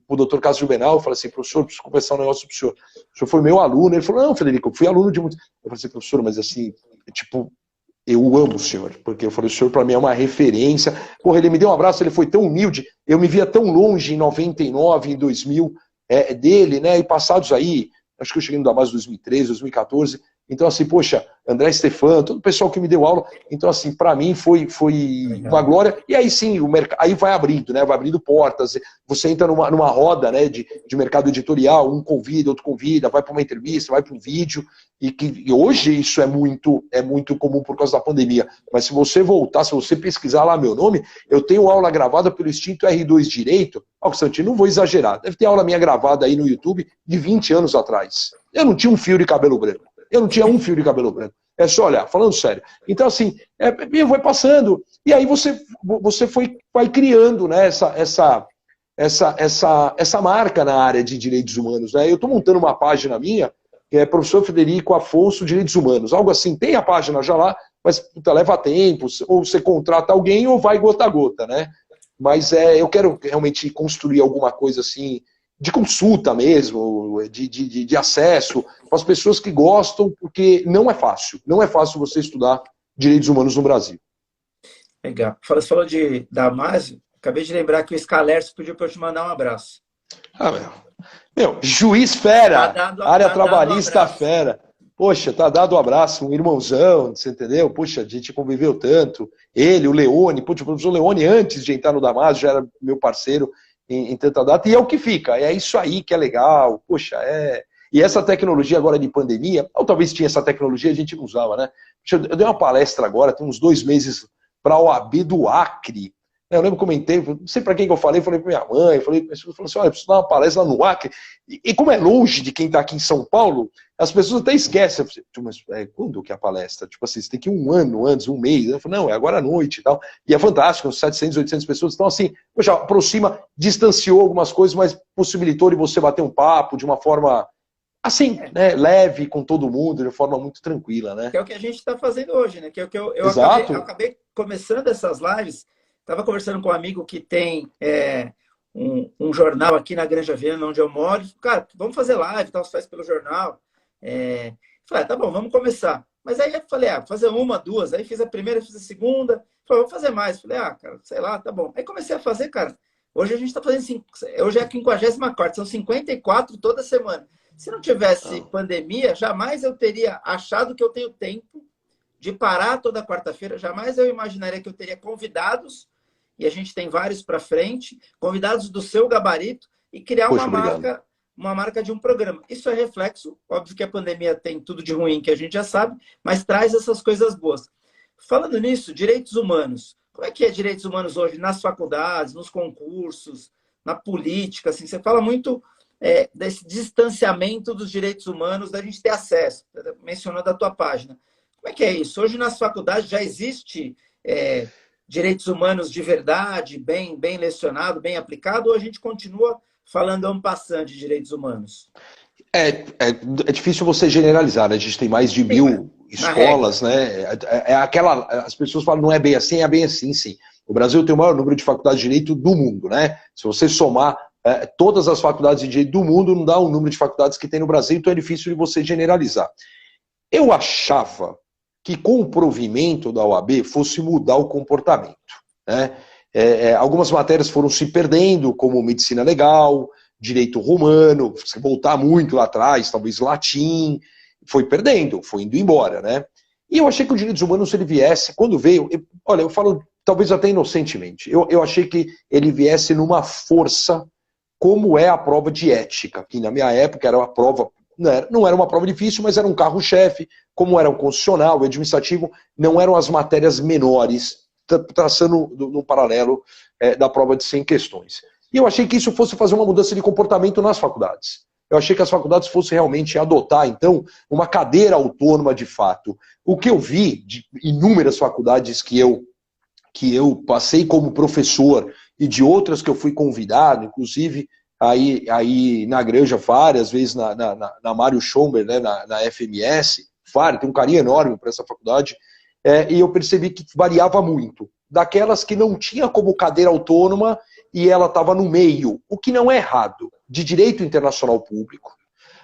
Speaker 2: o doutor Carlos Juvenal, eu falei assim, professor, preciso conversar um negócio pro senhor. O senhor foi meu aluno. Ele falou, não, Frederico, eu fui aluno de muito... Eu falei assim, professor, mas assim, tipo, eu amo o senhor, porque eu falei, o senhor para mim é uma referência. Porra, ele me deu um abraço, ele foi tão humilde, eu me via tão longe em 99, em 2000, dele, né, e passados aí, acho que eu cheguei no Damásio em 2013, 2014, Então, assim, poxa, André Stefan, todo o pessoal que me deu aula. Então, assim, para mim foi uma glória. E aí sim, aí vai abrindo, né? Vai abrindo portas. Você entra numa roda, né, de mercado editorial, um convida, outro convida, vai para uma entrevista, vai para um vídeo. E hoje isso é muito comum por causa da pandemia. Mas se você voltar, se você pesquisar lá meu nome, eu tenho aula gravada pelo Instinto R2 Direito. Constantino, não vou exagerar. Deve ter aula minha gravada aí no YouTube de 20 anos atrás. Eu não tinha um fio de cabelo branco. Eu não tinha um fio de cabelo branco. É só olhar, falando sério. Então, assim, vai passando. E aí você vai criando, né, essa marca na área de direitos humanos. Né? Eu estou montando uma página minha, que é Professor Frederico Afonso Direitos Humanos. Algo assim, tem a página já lá, mas puta, leva tempo. Ou você contrata alguém ou vai gota a gota, né? Mas eu quero realmente construir alguma coisa assim, de consulta mesmo, de acesso, para as pessoas que gostam, porque não é fácil. Não é fácil você estudar direitos humanos no Brasil.
Speaker 1: Legal. Você falou de Damásio, acabei de lembrar que o Scalercio pediu para eu te mandar um abraço.
Speaker 2: Meu, juiz fera, área trabalhista fera. Poxa, tá dado um abraço, um irmãozão, você entendeu? Poxa, a gente conviveu tanto. Ele, o Leone, o professor Leone, antes de entrar no Damásio, já era meu parceiro em tanta data, e é o que fica, é isso aí que é legal, poxa, E essa tecnologia agora de pandemia, ou talvez tinha essa tecnologia, a gente não usava, né? Eu dei uma palestra agora, tem uns 2 meses, para a OAB do Acre. Eu lembro, comentei, não sei para quem que eu falei para minha mãe, falei assim, olha, eu preciso dar uma palestra lá no Acre, e como é longe de quem está aqui em São Paulo, as pessoas até esquecem, mas quando que é a palestra? Tipo assim, você tem que ir 1 ano antes, 1 mês, eu falei, não, é agora à noite e tal, e é fantástico, uns 700, 800 pessoas, então assim, poxa, aproxima, distanciou algumas coisas, mas possibilitou de você bater um papo de uma forma, assim, né, leve com todo mundo, de forma muito tranquila, né?
Speaker 1: Que é o que a gente está fazendo hoje, né? Que é o que eu acabei começando essas lives. Estava conversando com um amigo que tem um jornal aqui na Granja Viana, onde eu moro. Cara, vamos fazer live, tal, você faz pelo jornal. Falei, tá bom, vamos começar. Mas aí eu falei, fazer 1, 2. Aí fiz a primeira, fiz a segunda. Falei, vamos fazer mais. Falei, cara, sei lá, tá bom. Aí comecei a fazer, cara. Hoje a gente está fazendo, hoje é a 54ª, são 54 toda semana. Se não tivesse pandemia, jamais eu teria achado que eu tenho tempo de parar toda quarta-feira. Jamais eu imaginaria que eu teria convidados, e a gente tem vários para frente, convidados do seu gabarito, e criar uma marca de um programa. Isso é reflexo, óbvio que a pandemia tem tudo de ruim que a gente já sabe, mas traz essas coisas boas. Falando nisso, direitos humanos. Como é que é direitos humanos hoje nas faculdades, nos concursos, na política? Assim, você fala muito desse distanciamento dos direitos humanos, da gente ter acesso, mencionando a tua página. Como é que é isso? Hoje nas faculdades já existe direitos humanos de verdade, bem lecionado, bem aplicado, ou a gente continua falando en passant de direitos humanos?
Speaker 2: É difícil você generalizar, né? A gente tem mais de 1000 escolas, né? As pessoas falam, não é bem assim, é bem assim, sim. O Brasil tem o maior número de faculdades de direito do mundo, né? Se você somar todas as faculdades de direito do mundo, não dá o número de faculdades que tem no Brasil, então é difícil de você generalizar. Eu achava que com o provimento da OAB fosse mudar o comportamento, né? Algumas matérias foram se perdendo, como medicina legal, direito romano, se voltar muito lá atrás, talvez latim, foi perdendo, foi indo embora, né? E eu achei que o direitos humanos, se ele viesse, quando veio, olha, eu falo talvez até inocentemente, eu achei que ele viesse numa força, como é a prova de ética, que na minha época era uma prova, não era uma prova difícil, mas era um carro-chefe, como era o constitucional, o administrativo, não eram as matérias menores, traçando no paralelo da prova de 100 questões. E eu achei que isso fosse fazer uma mudança de comportamento nas faculdades. Eu achei que as faculdades fossem realmente adotar, então, uma cadeira autônoma de fato. O que eu vi de inúmeras faculdades que eu passei como professor e de outras que eu fui convidado, inclusive aí na Granja várias vezes, na Mário Schomber, né, na FMS, tem um carinho enorme para essa faculdade, e eu percebi que variava muito. Daquelas que não tinha como cadeira autônoma e ela estava no meio, o que não é errado, de direito internacional público.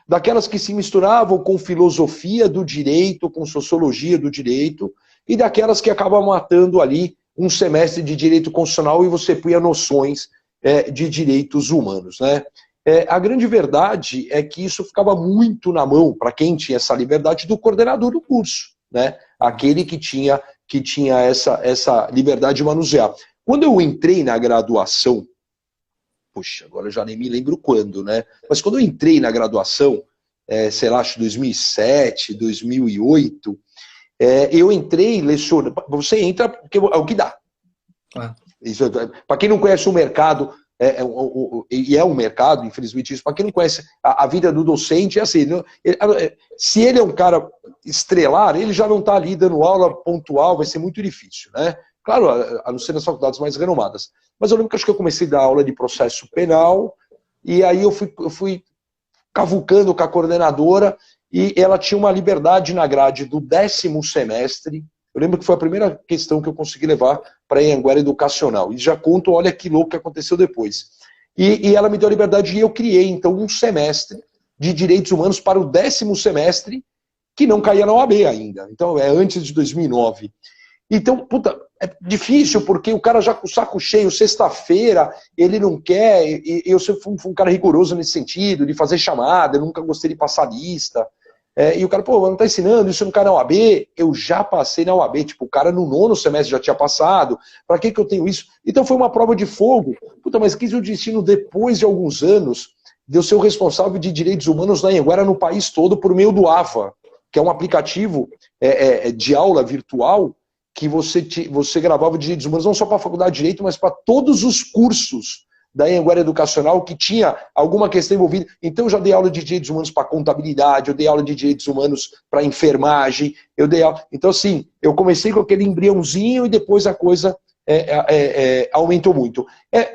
Speaker 2: Daquelas que se misturavam com filosofia do direito, com sociologia do direito, e daquelas que acabam matando ali um semestre de direito constitucional e você punha noções de direitos humanos, né? a grande verdade é que isso ficava muito na mão, para quem tinha essa liberdade, do coordenador do curso, né? Aquele que tinha essa liberdade de manusear. Quando eu entrei na graduação, puxa, agora eu já nem me lembro quando, né? Mas quando eu entrei na graduação, sei lá, acho 2007, 2008, eu entrei lecionando. Você entra porque é o que dá. Para quem não conhece o mercado, e é um mercado, infelizmente, isso. Para quem não conhece a vida do docente, é assim, se ele é um cara estrelar, ele já não está ali dando aula pontual, vai ser muito difícil, né? Claro, a não ser nas faculdades mais renomadas. Mas eu lembro que acho que eu comecei a dar aula de processo penal, e aí eu fui cavucando com a coordenadora, e ela tinha uma liberdade na grade do 10º semestre. Eu lembro que foi a primeira questão que eu consegui levar para a Anhanguera Educacional. E já conto, olha que louco que aconteceu depois. E ela me deu a liberdade e eu criei, então, um semestre de Direitos Humanos para o 10º semestre, que não caía na OAB ainda. Então, é antes de 2009. Então, puta, é difícil, porque o cara já com o saco cheio, sexta-feira, ele não quer, e eu sempre fui um cara rigoroso nesse sentido, de fazer chamada, eu nunca gostei de passar lista. E o cara, pô, não tá ensinando, isso não cai na UAB. Eu já passei na UAB, tipo, o cara no 9º semestre já tinha passado, pra que eu tenho isso? Então foi uma prova de fogo. Puta, mas quis o destino depois de alguns anos de eu ser o responsável de direitos humanos na Anhanguera no país todo por meio do AVA, que é um aplicativo de aula virtual que você gravava direitos humanos não só para a faculdade de Direito, mas para todos os cursos da Anhanguera Educacional que tinha alguma questão envolvida. Então eu já dei aula de direitos humanos para contabilidade, eu dei aula de direitos humanos para enfermagem, eu dei aula... Então assim, eu comecei com aquele embriãozinho e depois a coisa aumentou muito.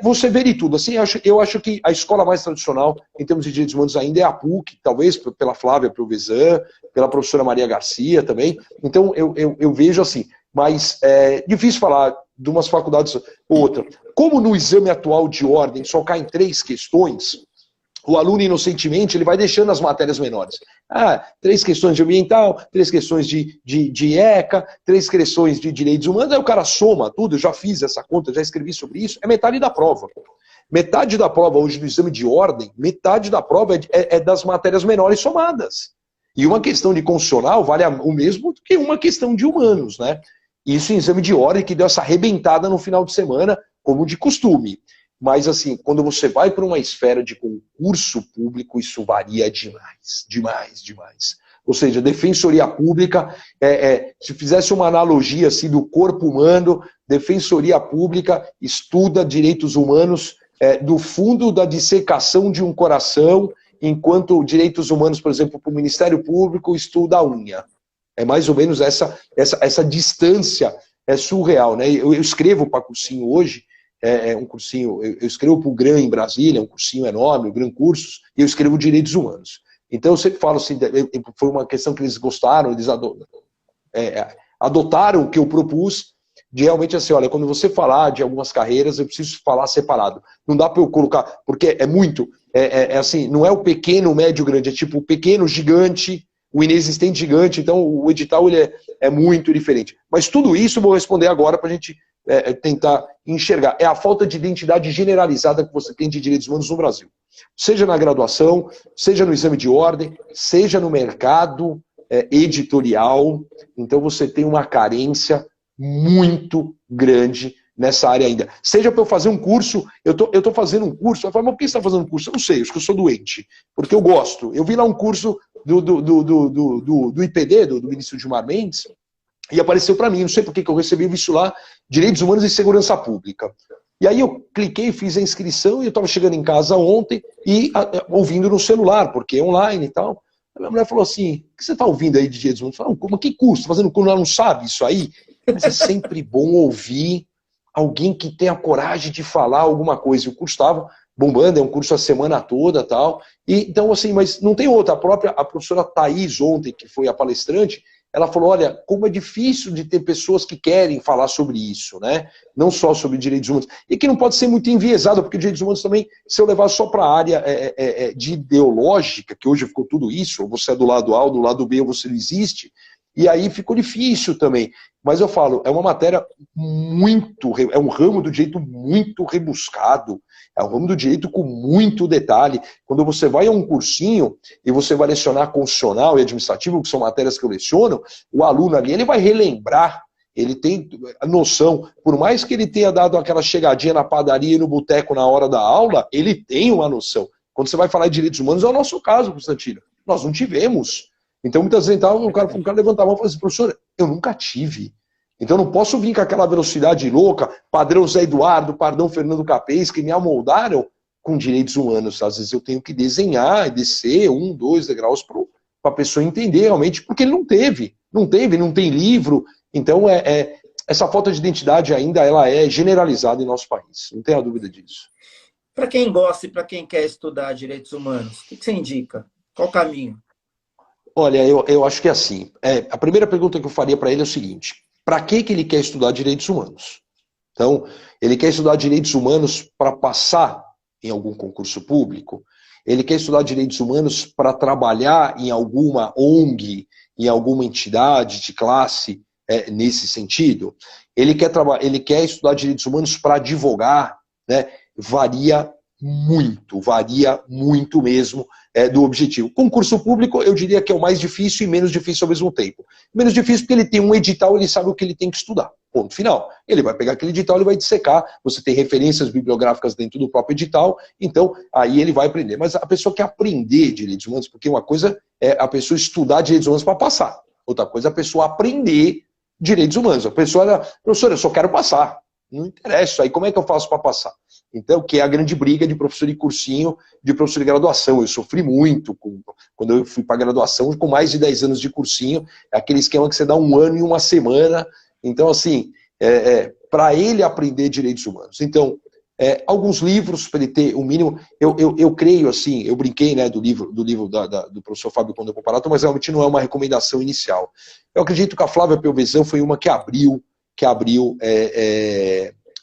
Speaker 2: Você vê de tudo. Assim, eu acho que a escola mais tradicional em termos de direitos humanos ainda é a PUC, talvez pela Flávia Piovesan, pela professora Maria Garcia também. Então eu vejo assim, mas é difícil falar de umas faculdades ou outra. Como no exame atual de ordem só caem 3 questões, o aluno inocentemente ele vai deixando as matérias menores. 3 questões de ambiental, 3 questões de ECA, 3 questões de direitos humanos, aí o cara soma tudo, eu já fiz essa conta, já escrevi sobre isso, é metade da prova. Metade da prova hoje do exame de ordem, metade da prova é das matérias menores somadas. E uma questão de constitucional vale o mesmo do que uma questão de humanos, né? Isso em exame de ordem que deu essa arrebentada no final de semana, como de costume. Mas, assim, quando você vai para uma esfera de concurso público, isso varia demais, demais, demais. Ou seja, defensoria pública, se fizesse uma analogia assim, do corpo humano, defensoria pública estuda direitos humanos do fundo da dissecação de um coração, enquanto direitos humanos, por exemplo, para o Ministério Público, estuda a unha. É mais ou menos essa distância surreal, né? Eu escrevo para cursinho hoje, um cursinho, eu escrevo para o GRAM em Brasília, um cursinho enorme, o GRAM Cursos, e eu escrevo direitos humanos. Então eu sempre falo assim, foi uma questão que eles gostaram, eles adotaram o que eu propus, de realmente assim, olha, quando você falar de algumas carreiras, eu preciso falar separado. Não dá para eu colocar, porque é muito, assim, não é o pequeno, o médio, o grande, é tipo o pequeno, gigante, o inexistente gigante, então o edital ele é muito diferente. Mas tudo isso eu vou responder agora para a gente tentar enxergar. É a falta de identidade generalizada que você tem de direitos humanos no Brasil. Seja na graduação, seja no exame de ordem, seja no mercado editorial. Então você tem uma carência muito grande nessa área ainda. Seja para eu fazer um curso, eu tô fazendo um curso, eu falo, mas por que você está fazendo um curso? Eu não sei, acho que eu sou doente, porque eu gosto. Eu vi lá um curso do IPD, do ministro Gilmar Mendes, e apareceu para mim, não sei por que eu recebi isso lá, Direitos Humanos e Segurança Pública. E aí eu cliquei, fiz a inscrição, e eu estava chegando em casa ontem, e ouvindo no celular, porque é online e tal. A minha mulher falou assim, o que você está ouvindo aí de Direitos Humanos? Eu falei, como, que curso? Fazendo curso, ela não sabe isso aí? Mas é sempre bom ouvir alguém que tenha coragem de falar alguma coisa. E o curso estava bombando, é um curso a semana toda e tal. E, então, assim, mas não tem outra. A professora Thaís, ontem, que foi a palestrante, ela falou, olha, como é difícil de ter pessoas que querem falar sobre isso, né? Não só sobre direitos humanos. E que não pode ser muito enviesado, porque direitos humanos também, se eu levar só para a área de ideológica, que hoje ficou tudo isso, ou você é do lado A ou do lado B, ou você não existe, E aí ficou difícil também. Mas eu falo, é uma matéria é um ramo do direito muito rebuscado, é um ramo do direito com muito detalhe. Quando você vai a um cursinho e você vai lecionar constitucional e administrativo, que são matérias que eu leciono, o aluno ali ele vai relembrar, ele tem a noção, por mais que ele tenha dado aquela chegadinha na padaria e no boteco na hora da aula, ele tem uma noção. Quando você vai falar de direitos humanos, é o nosso caso, Constantino. Nós não tivemos. Então, muitas vezes, o cara levanta a mão e fala assim, professor, eu nunca tive. Então, eu não posso vir com aquela velocidade louca, padrão Zé Eduardo, padrão Fernando Capês, que me amoldaram com direitos humanos. Às vezes eu tenho que desenhar e descer 1, 2 degraus para a pessoa entender realmente, porque ele não teve. Não tem livro. Então, essa falta de identidade ainda ela é generalizada em nosso país. Não tenha dúvida disso.
Speaker 1: Para quem gosta e para quem quer estudar direitos humanos, o que você indica? Qual o caminho?
Speaker 2: Olha, eu acho que é assim. A primeira pergunta que eu faria para ele é o seguinte: para que ele quer estudar direitos humanos? Então, ele quer estudar direitos humanos para passar em algum concurso público? Ele quer estudar direitos humanos para trabalhar em alguma ONG, em alguma entidade de classe, nesse sentido? Ele quer estudar direitos humanos para advogar, né? Varia muito mesmo do objetivo. Concurso público, eu diria que é o mais difícil e menos difícil ao mesmo tempo. Menos difícil porque ele tem um edital, ele sabe o que ele tem que estudar. Ponto final. Ele vai pegar aquele edital, ele vai dissecar, você tem referências bibliográficas dentro do próprio edital, então aí ele vai aprender. Mas a pessoa quer aprender direitos humanos, porque uma coisa é a pessoa estudar direitos humanos para passar. Outra coisa é a pessoa aprender direitos humanos. A pessoa, professor, eu só quero passar. Não interessa, aí como é que eu faço para passar? Então, que é a grande briga de professor de cursinho, de professor de graduação. Eu sofri muito quando eu fui para graduação, com mais de 10 anos de cursinho, aquele esquema que você dá 1 ano e 1 semana. Então, assim, para ele aprender direitos humanos. Então, alguns livros, para ele ter o mínimo, eu creio, assim, eu brinquei, né, do livro do professor Fábio Conde Comparato, mas realmente não é uma recomendação inicial. Eu acredito que a Flávia Pelvezan foi uma que abriu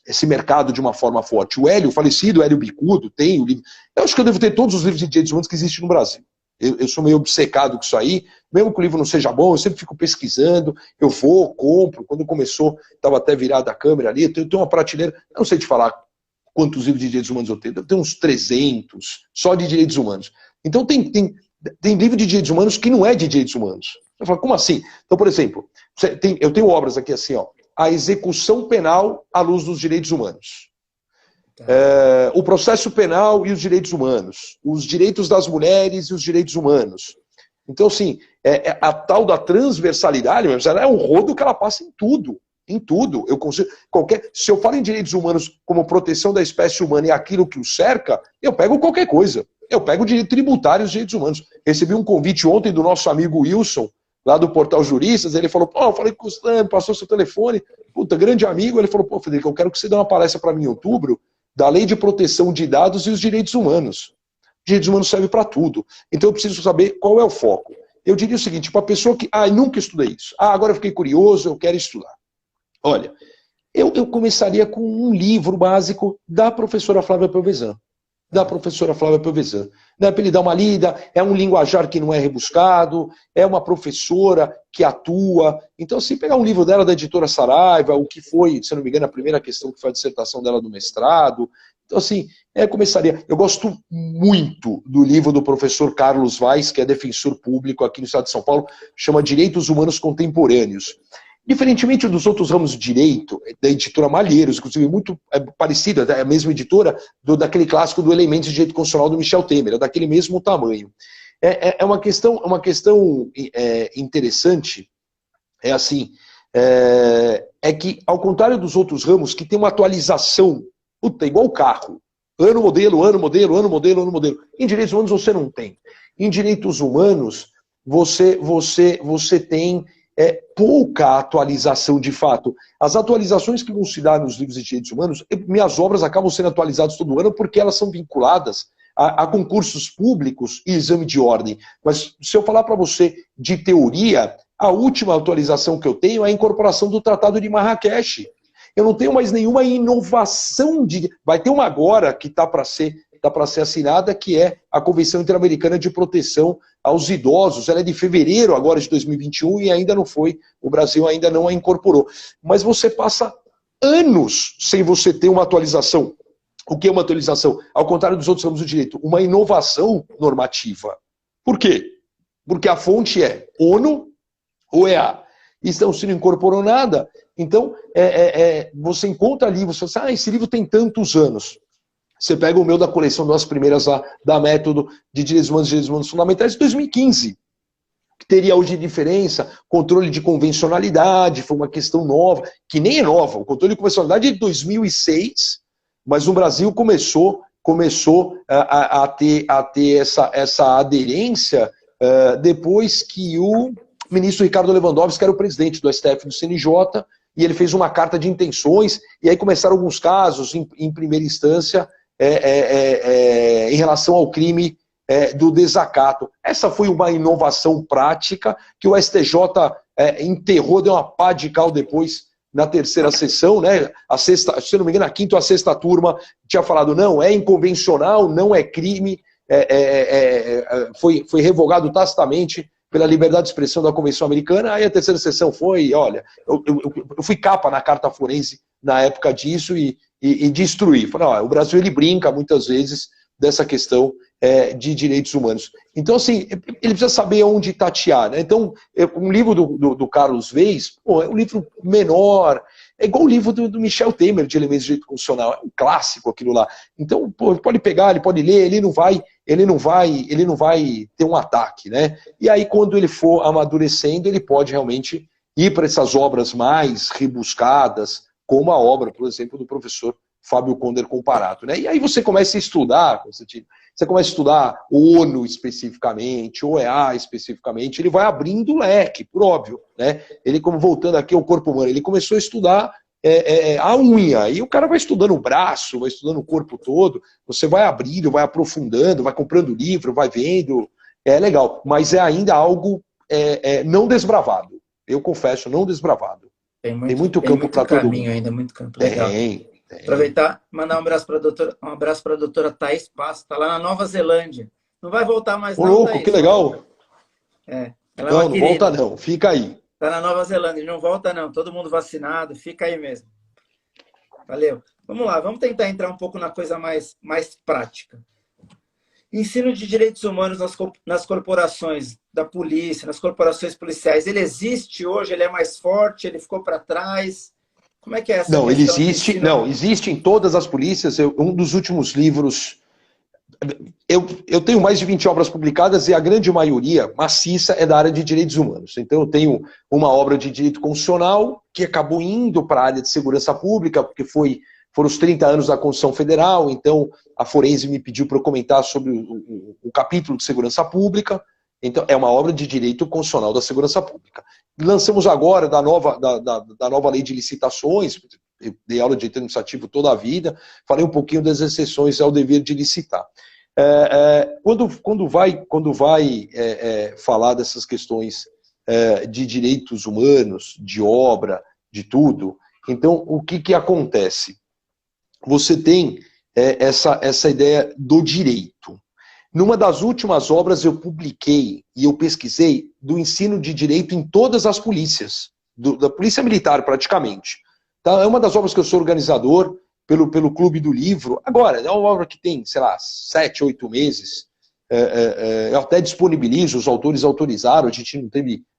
Speaker 2: esse mercado de uma forma forte. O Hélio, o falecido Hélio Bicudo, tem o livro. Eu acho que eu devo ter todos os livros de direitos humanos que existem no Brasil. Eu sou meio obcecado com isso aí, mesmo que o livro não seja bom, eu sempre fico pesquisando, eu vou, compro. Quando começou, estava até virada a câmera ali, eu tenho uma prateleira, eu não sei te falar quantos livros de direitos humanos eu tenho uns 300, só de direitos humanos. Então tem livro de direitos humanos que não é de direitos humanos. Eu falo, como assim? Então, por exemplo, eu tenho obras aqui assim, ó, a execução penal à luz dos direitos humanos. O processo penal e os direitos humanos. Os direitos das mulheres e os direitos humanos. Então, assim, a tal da transversalidade, mas ela é um rodo que ela passa em tudo. Em tudo. Eu consigo, se eu falo em direitos humanos como proteção da espécie humana e aquilo que o cerca, eu pego qualquer coisa. Eu pego o direito tributário e os direitos humanos. Recebi um convite ontem do nosso amigo Wilson, lá do Portal Juristas, ele falou, eu falei com o Constantino, passou seu telefone, puta, grande amigo, ele falou, Frederico, eu quero que você dê uma palestra para mim em outubro da Lei de Proteção de Dados e os Direitos Humanos. Direitos humanos servem para tudo. Então eu preciso saber qual é o foco. Eu diria o seguinte, para a pessoa que, nunca estudei isso, agora eu fiquei curioso, eu quero estudar. Olha, eu começaria com um livro básico da professora Flávia Pelvezan. Né, para ele dar uma lida, é um linguajar que não é rebuscado, é uma professora que atua. Então, se pegar um livro dela, da editora Saraiva, o que foi, se não me engano, a primeira questão que foi a dissertação dela do mestrado. Então, assim, começaria. Eu gosto muito do livro do professor Carlos Vaz, que é defensor público aqui no estado de São Paulo, chama Direitos Humanos Contemporâneos. Diferentemente dos outros ramos de direito, da editora Malheiros, inclusive muito parecida, é a mesma editora, daquele clássico do Elementos de Direito Constitucional do Michel Temer, é daquele mesmo tamanho. É uma questão interessante, que, ao contrário dos outros ramos, que tem uma atualização, igual o carro, ano, modelo. Em direitos humanos você não tem. Em direitos humanos, você tem pouca atualização de fato. As atualizações que vão se dar nos livros de direitos humanos, minhas obras acabam sendo atualizadas todo ano porque elas são vinculadas a concursos públicos e exame de ordem. Mas se eu falar para você de teoria, a última atualização que eu tenho é a incorporação do Tratado de Marrakech. Eu não tenho mais nenhuma inovação. Vai ter uma agora que está para ser para ser assinada, que é a Convenção Interamericana de Proteção aos Idosos. Ela é de fevereiro agora de 2021 e ainda não foi, o Brasil ainda não a incorporou. Mas você passa anos sem você ter uma atualização. O que é uma atualização? Ao contrário dos outros ramos do direito, uma inovação normativa. Por quê? Porque a fonte é ONU, OEA. Então, se não incorporou nada, então você encontra ali, você fala assim, esse livro tem tantos anos. Você pega o meu da coleção das primeiras da Método de Direitos Humanos e Direitos Humanos Fundamentais de 2015. Que teria hoje diferença, controle de convencionalidade, foi uma questão nova, que nem é nova, o controle de convencionalidade é de 2006, mas no Brasil começou a ter essa aderência depois que o ministro Ricardo Lewandowski, que era o presidente do STF do CNJ, e ele fez uma carta de intenções, e aí começaram alguns casos em primeira instância em relação ao crime do desacato. Essa foi uma inovação prática que o STJ enterrou, deu uma pá de cal depois na terceira sessão, né? A sexta, se não me engano, a quinta ou a sexta turma tinha falado, não, é inconvencional, não é crime, foi revogado tacitamente pela liberdade de expressão da Convenção Americana. Aí a terceira sessão foi, olha, eu fui capa na carta forense na época disso e destruí. Falei, ó, o Brasil ele brinca muitas vezes dessa questão de direitos humanos. Então, assim, ele precisa saber onde tatear, né? Então, um livro do Carlos Veiz, pô, é um livro menor, é igual o livro do Michel Temer, de Elementos de Direito Constitucional, é um clássico aquilo lá. Então, pô, pode pegar, ele pode ler, ele não vai ter um ataque, né? E aí, quando ele for amadurecendo, ele pode realmente ir para essas obras mais rebuscadas, como a obra, por exemplo, do professor Fábio Conder Comparato, né? E aí você começa a estudar, você começa a estudar ONU especificamente, OEA especificamente, ele vai abrindo o leque, por óbvio, né? Ele, como voltando aqui ao corpo humano, ele começou a estudar a unha, e o cara vai estudando o braço, vai estudando o corpo todo, você vai abrindo, vai aprofundando, vai comprando livro, vai vendo, é legal, mas é ainda algo não desbravado, eu confesso, não desbravado. Tem muito campo para todo mundo.
Speaker 1: Ainda, muito campo, legal. Tem. Aproveitar, mandar um abraço para a doutora Thaís Passo, está lá na Nova Zelândia. Não vai voltar mais não,
Speaker 2: louco,
Speaker 1: Thaís,
Speaker 2: que legal.
Speaker 1: Ela
Speaker 2: não volta não, fica aí.
Speaker 1: Está na Nova Zelândia, não volta não, todo mundo vacinado, fica aí mesmo. Valeu. Vamos lá, vamos tentar entrar um pouco na coisa mais prática. Ensino de direitos humanos nas corporações da polícia, nas corporações policiais, ele existe hoje? Ele é mais forte? Ele ficou para trás? Como é que é essa
Speaker 2: Não, ele existe. Não, existe em todas as polícias. Um dos últimos livros... Eu tenho mais de 20 obras publicadas e a grande maioria, maciça, é da área de direitos humanos. Então eu tenho uma obra de direito constitucional que acabou indo para a área de segurança pública, porque foram os 30 anos da Constituição Federal, então a Forense me pediu para eu comentar sobre o capítulo de segurança pública. Então é uma obra de direito constitucional da segurança pública. Lançamos agora da nova lei de licitações, eu dei aula de direito administrativo toda a vida, falei um pouquinho das exceções ao dever de licitar. Quando vai falar dessas questões de direitos humanos, de obra, de tudo, então o que acontece? Você tem essa ideia do direito. Numa das últimas obras eu publiquei e eu pesquisei do ensino de direito em todas as polícias, da polícia militar praticamente. Então, é uma das obras que eu sou organizador pelo Clube do Livro. Agora, é uma obra que tem, sei lá, 7, 8 meses. Eu até disponibilizo, os autores autorizaram, a gente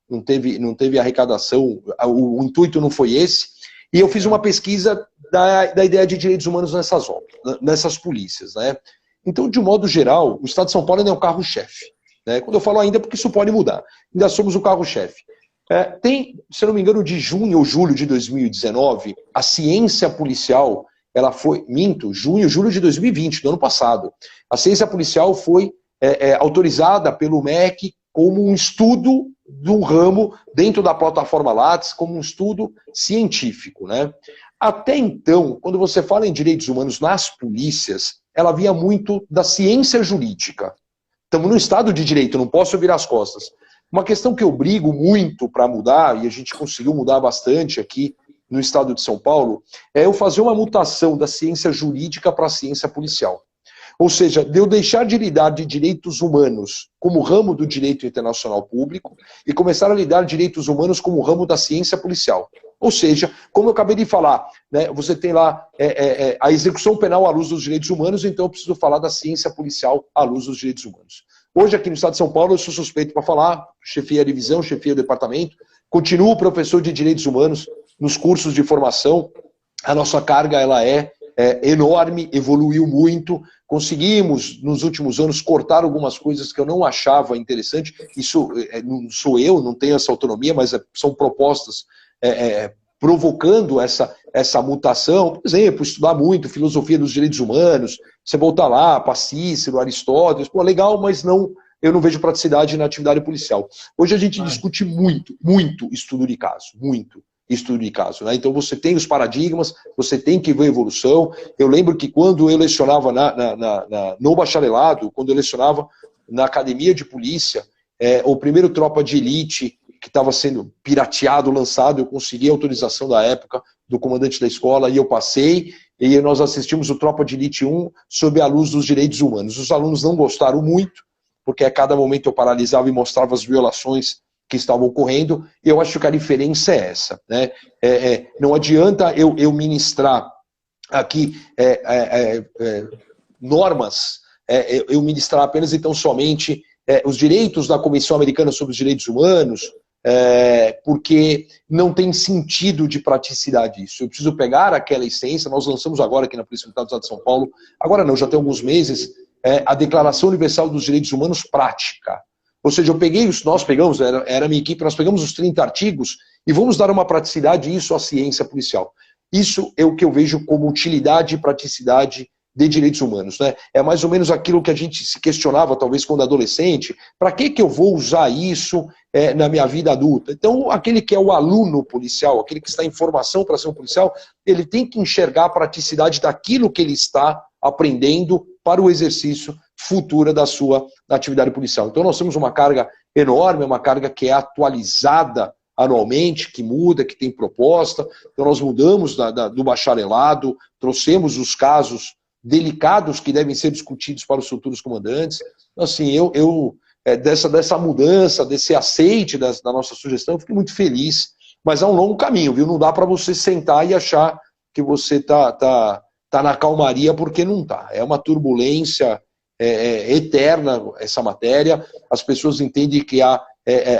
Speaker 2: não teve arrecadação, o intuito não foi esse. E eu fiz uma pesquisa da ideia de direitos humanos nessas obras, nessas polícias, né? Então, de um modo geral, o Estado de São Paulo ainda é um carro-chefe, né? Quando eu falo ainda, porque isso pode mudar. Ainda somos o carro-chefe. Tem, se eu não me engano, de junho ou julho de 2019, a ciência policial, ela foi, julho de 2020, do ano passado. A ciência policial foi autorizada pelo MEC como um estudo de um ramo dentro da plataforma Lattes, como um estudo científico, né? Até então, quando você fala em direitos humanos nas polícias, ela vinha muito da ciência jurídica. Estamos no Estado de Direito, não posso virar as costas. Uma questão que eu brigo muito para mudar, e a gente conseguiu mudar bastante aqui no Estado de São Paulo, é eu fazer uma mutação da ciência jurídica para a ciência policial. Ou seja, de eu deixar de lidar de direitos humanos como ramo do direito internacional público e começar a lidar de direitos humanos como ramo da ciência policial. Ou seja, como eu acabei de falar, né, você tem lá a execução penal à luz dos direitos humanos, então eu preciso falar da ciência policial à luz dos direitos humanos. Hoje, aqui no estado de São Paulo, eu sou suspeito para falar, chefia a divisão, chefia o departamento, continuo professor de direitos humanos nos cursos de formação. A nossa carga ela é enorme, evoluiu muito, conseguimos, nos últimos anos, cortar algumas coisas que eu não achava interessante. Isso não sou eu, não tenho essa autonomia, mas são propostas provocando essa mutação. Por exemplo, estudar muito filosofia dos direitos humanos, você voltar lá para Cícero, Aristóteles, pô, legal, mas eu não vejo praticidade na atividade policial. Hoje a gente discute muito estudo de caso, muito estudo de caso, né? Então você tem os paradigmas, você tem que ver a evolução. Eu lembro que quando eu lecionava no bacharelado, quando eu lecionava na academia de polícia, o primeiro Tropa de Elite que estava sendo pirateado, lançado, eu consegui a autorização da época do comandante da escola e eu passei, e nós assistimos o Tropa de Elite 1 sob a luz dos direitos humanos. Os alunos não gostaram muito, porque a cada momento eu paralisava e mostrava as violações que estavam ocorrendo, e eu acho que a diferença é essa, né? Não adianta eu ministrar aqui normas, eu ministrar apenas e tão somente os direitos da Comissão Americana sobre os Direitos Humanos, porque não tem sentido de praticidade isso. Eu preciso pegar aquela essência. Nós lançamos agora aqui na Polícia Militar do Estado de São Paulo, agora não, já tem alguns meses, a Declaração Universal dos Direitos Humanos prática. Ou seja, nós pegamos, era a minha equipe, nós pegamos os 30 artigos e vamos dar uma praticidade isso à ciência policial. Isso é o que eu vejo como utilidade e praticidade de direitos humanos, né? É mais ou menos aquilo que a gente se questionava, talvez, quando adolescente. Para que eu vou usar isso na minha vida adulta? Então, aquele que é o aluno policial, aquele que está em formação para ser um policial, ele tem que enxergar a praticidade daquilo que ele está aprendendo para o exercício futura da sua atividade policial. Então nós temos uma carga enorme, uma carga que é atualizada anualmente, que muda, que tem proposta. Então nós mudamos do bacharelado, trouxemos os casos delicados que devem ser discutidos para os futuros comandantes. Então, assim, dessa mudança, desse aceite da nossa sugestão, eu fiquei muito feliz, mas é um longo caminho, viu? Não dá para você sentar e achar que você tá na calmaria, porque não tá. É uma turbulência eterna essa matéria. As pessoas entendem que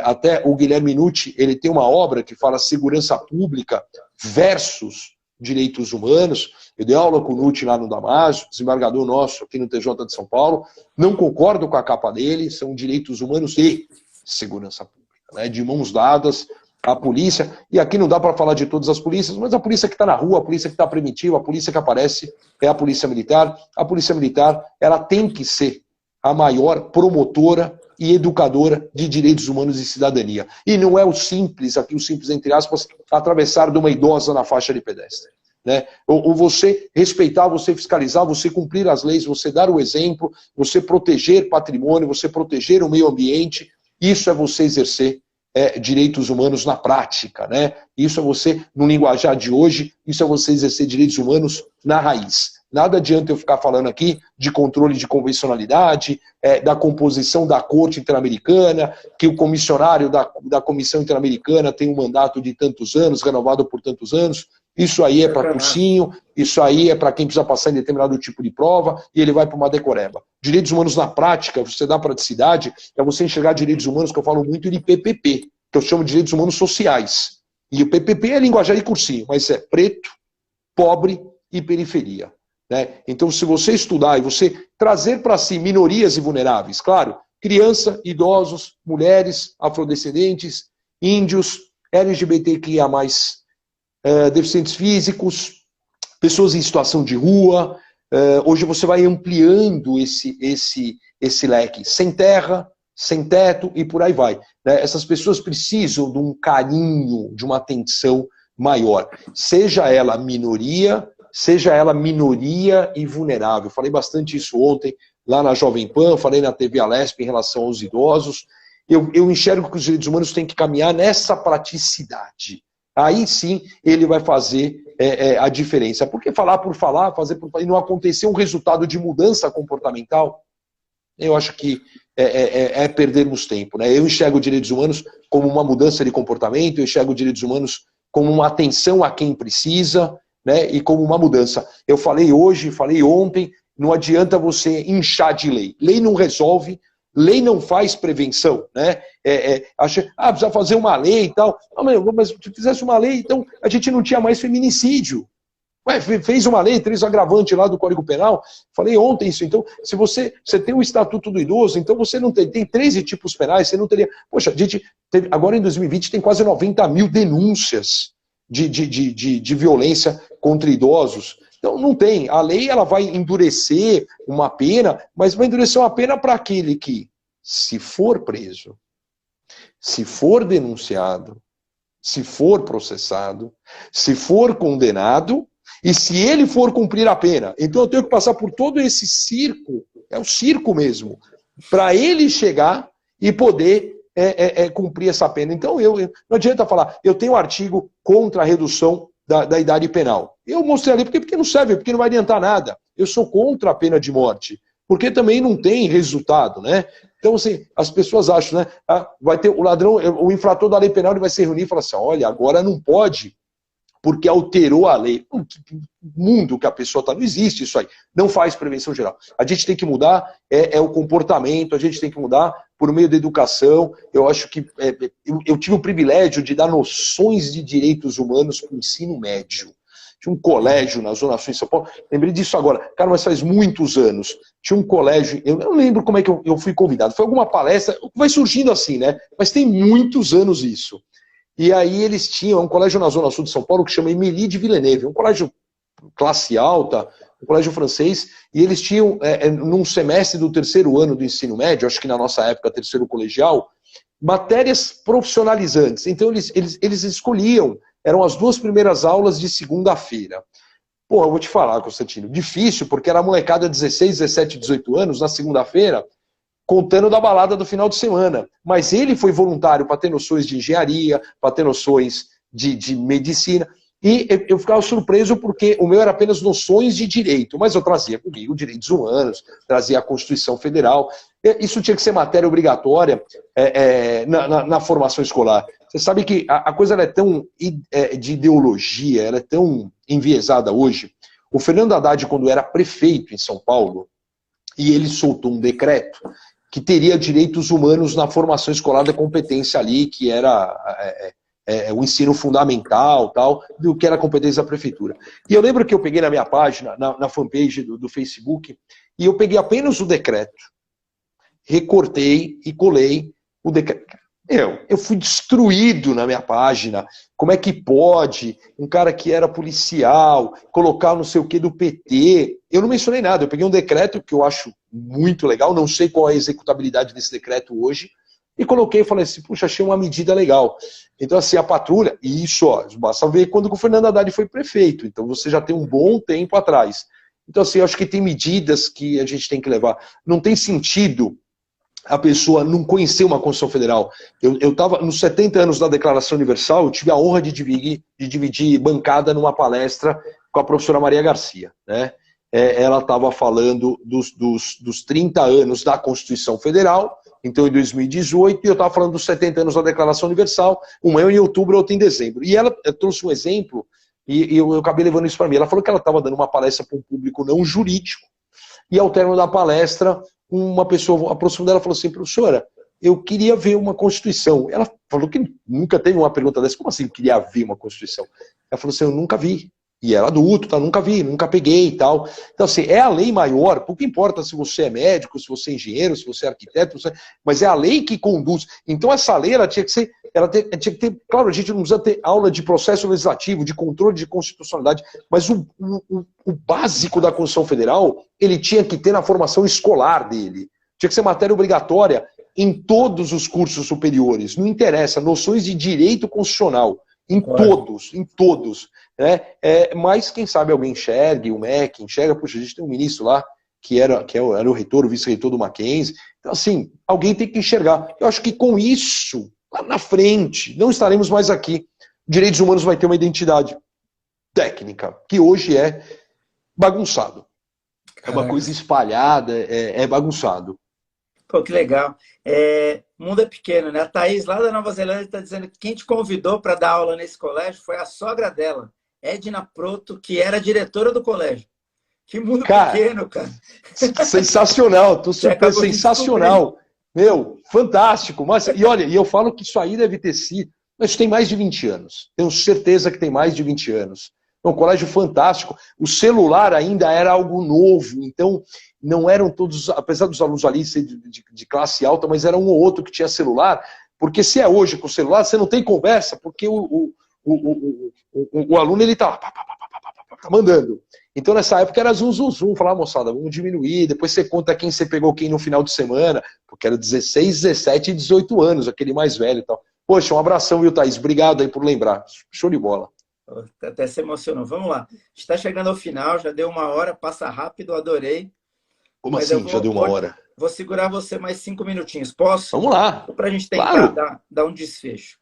Speaker 2: até o Guilherme Nucci, ele tem uma obra que fala segurança pública versus direitos humanos. Eu dei aula com o Nucci lá no Damásio, desembargador nosso aqui no TJ de São Paulo. Não concordo com a capa dele, são direitos humanos e segurança pública, né? De mãos dadas. A polícia, e aqui não dá para falar de todas as polícias, mas a polícia que está na rua, a polícia que está primitiva, a polícia que aparece é a polícia militar. A polícia militar, ela tem que ser a maior promotora e educadora de direitos humanos e cidadania. E não é o simples, aqui o simples entre aspas, atravessar de uma idosa na faixa de pedestre, né? Ou você respeitar, você fiscalizar, você cumprir as leis, você dar o exemplo, você proteger patrimônio, você proteger o meio ambiente. Isso é você exercer direitos humanos na prática, né? Isso é você, no linguajar de hoje, isso é você exercer direitos humanos na raiz. Nada adianta eu ficar falando aqui de controle de convencionalidade, da composição da Corte Interamericana, que o comissionário da Comissão Interamericana tem um mandato de tantos anos, renovado por tantos anos. Isso aí é para cursinho, isso aí é para quem precisa passar em determinado tipo de prova, e ele vai para uma decoreba. Direitos humanos na prática, você dá praticidade, é você enxergar direitos humanos, que eu falo muito de PPP, que eu chamo de direitos humanos sociais. E o PPP é linguajar de cursinho, mas é preto, pobre e periferia, né? Então, se você estudar e você trazer para si minorias e vulneráveis, claro, criança, idosos, mulheres, afrodescendentes, índios, LGBTQIA+, deficientes físicos, pessoas em situação de rua. Hoje você vai ampliando esse leque, sem terra, sem teto e por aí vai, né? Essas pessoas precisam de um carinho, de uma atenção maior, seja ela minoria e vulnerável. Falei bastante isso ontem lá na Jovem Pan, falei na TV Alesp em relação aos idosos. Eu enxergo que os direitos humanos têm que caminhar nessa praticidade. Aí sim ele vai fazer a diferença. Porque falar por falar, fazer por falar, e não acontecer um resultado de mudança comportamental, eu acho que perdermos tempo, né? Eu enxergo direitos humanos como uma mudança de comportamento, eu enxergo direitos humanos como uma atenção a quem precisa, né? E como uma mudança. Eu falei hoje, falei ontem, não adianta você inchar de lei. Lei não resolve, lei não faz prevenção, né? Precisa fazer uma lei e tal. Não, mas se fizesse uma lei, então a gente não tinha mais feminicídio. Ué, fez uma lei, 3 agravantes lá do Código Penal, falei ontem isso, então, se você tem o Estatuto do Idoso, então você não tem 13 tipos penais, você não teria... Poxa, a gente agora em 2020 tem quase 90 mil denúncias de violência contra idosos. Então não tem, a lei ela vai endurecer uma pena, mas vai endurecer uma pena para aquele que, se for preso, se for denunciado, se for processado, se for condenado, e se ele for cumprir a pena. Então eu tenho que passar por todo esse circo, é um circo mesmo, para ele chegar e poder cumprir essa pena. Então não adianta falar, eu tenho um artigo contra a redução da idade penal. Eu mostrei ali porque não serve, porque não vai adiantar nada. Eu sou contra a pena de morte, porque também não tem resultado, né? Então, assim, as pessoas acham, né? Vai ter o ladrão, o infrator da lei penal, ele vai se reunir e falar assim, olha, agora não pode, porque alterou a lei. O mundo que a pessoa está, não existe isso aí. Não faz prevenção geral. A gente tem que mudar o comportamento, a gente tem que mudar por meio da educação. Eu acho que eu tive o privilégio de dar noções de direitos humanos para o ensino médio. Tinha um colégio na Zona Sul de São Paulo, lembrei disso agora, cara, mas faz muitos anos. Tinha um colégio, eu não lembro como é que eu fui convidado, foi alguma palestra, vai surgindo assim, né? Mas tem muitos anos isso. E aí eles tinham um colégio na Zona Sul de São Paulo que chama Émilie de Villeneuve, um colégio classe alta, um colégio francês, e eles tinham, num semestre do 3º ano do ensino médio, acho que na nossa época, 3º colegial, matérias profissionalizantes. Então eles escolhiam, eram as 2 primeiras aulas de segunda-feira. Pô, eu vou te falar, Constantino, difícil, porque era molecada de 16, 17, 18 anos, na segunda-feira, contando da balada do final de semana. Mas ele foi voluntário para ter noções de engenharia, para ter noções de medicina. E eu ficava surpreso porque o meu era apenas noções de direito, mas eu trazia comigo direitos humanos, trazia a Constituição Federal. Isso tinha que ser matéria obrigatória na formação escolar. Você sabe que a coisa ela é tão de ideologia, ela é tão enviesada hoje. O Fernando Haddad, quando era prefeito em São Paulo, e ele soltou um decreto que teria direitos humanos na formação escolar da competência ali, que era o ensino fundamental, tal, do que era a competência da prefeitura. E eu lembro que eu peguei na minha página, na fanpage do Facebook, e eu peguei apenas o decreto, recortei e colei o decreto. Eu fui destruído na minha página. Como é que pode um cara que era policial colocar não sei o que do PT? Eu não mencionei nada, eu peguei um decreto que eu acho muito legal, não sei qual é a executabilidade desse decreto hoje, e coloquei e falei assim, puxa, achei uma medida legal. Então assim, a patrulha, e isso, ó, basta ver quando o Fernando Haddad foi prefeito, então você já tem um bom tempo atrás. Então assim, eu acho que tem medidas que a gente tem que levar. Não tem sentido a pessoa não conhecer uma Constituição Federal. Eu estava nos 70 anos da Declaração Universal, eu tive a honra de dividir bancada numa palestra com a professora Maria Garcia, né? Ela estava falando dos 30 anos da Constituição Federal, então em 2018, e eu estava falando dos 70 anos da Declaração Universal, uma em outubro, outra em dezembro. E ela trouxe um exemplo, e eu acabei levando isso para mim. Ela falou que ela estava dando uma palestra para um público não jurídico, e ao término da palestra, uma pessoa aproximou dela e falou assim, professora, eu queria ver uma Constituição. Ela falou que nunca teve uma pergunta dessa, como assim queria ver uma Constituição? Ela falou assim, eu nunca vi. E era adulto, tá? Nunca vi, nunca peguei e tal. Então, assim, é a lei maior, pouco importa se você é médico, se você é engenheiro, se você é arquiteto, mas é a lei que conduz. Então, essa lei, ela tinha que ser, tinha que ter, claro, a gente não precisa ter aula de processo legislativo, de controle de constitucionalidade, mas o básico da Constituição Federal, ele tinha que ter na formação escolar dele. Tinha que ser matéria obrigatória em todos os cursos superiores. Não interessa, noções de direito constitucional. Em todos. Né? Mas quem sabe alguém enxergue, o MEC enxerga, puxa, a gente tem um ministro lá que era o reitor, o vice-reitor do Mackenzie. Então, assim, alguém tem que enxergar. Eu acho que com isso, lá na frente, não estaremos mais aqui. Direitos humanos vai ter uma identidade. técnica, que hoje é bagunçado. É uma
Speaker 1: Caraca.
Speaker 2: coisa espalhada, é bagunçado.
Speaker 1: Pô, que legal. O mundo é pequeno, né? A Thaís, lá da Nova Zelândia, está dizendo que quem te convidou para dar aula nesse colégio foi a sogra dela, Edna Proto, que era diretora do colégio. Que mundo
Speaker 2: Cara,
Speaker 1: pequeno, cara.
Speaker 2: sensacional, tô
Speaker 1: Você
Speaker 2: super
Speaker 1: acabou de descobrir.
Speaker 2: sensacional. Meu, fantástico. Mas, e olha, e eu falo que isso aí deve ter sido. Mas tem mais de 20 anos. Tenho certeza que tem mais de 20 anos. É um colégio fantástico. O celular ainda era algo novo, então não eram todos, apesar dos alunos ali ser de classe alta, mas era um ou outro que tinha celular, porque se é hoje com o celular, você não tem conversa, porque o aluno ele tá mandando. Então nessa época era zum, zum, zum, falar, moçada, vamos diminuir, depois você conta quem você pegou quem no final de semana, porque era 16, 17 e 18 anos, aquele mais velho e tal. Poxa, um abração, viu, Thaís? Obrigado aí por lembrar. Show de bola.
Speaker 1: Até se emocionou. Vamos lá. Está chegando ao final, já deu 1 hora, passa rápido, adorei.
Speaker 2: Como
Speaker 1: Mas
Speaker 2: assim? Já deu 1 hora?
Speaker 1: Vou segurar você mais 5 minutinhos. Posso?
Speaker 2: Vamos lá.
Speaker 1: Para a gente tentar
Speaker 2: Claro.
Speaker 1: dar um desfecho.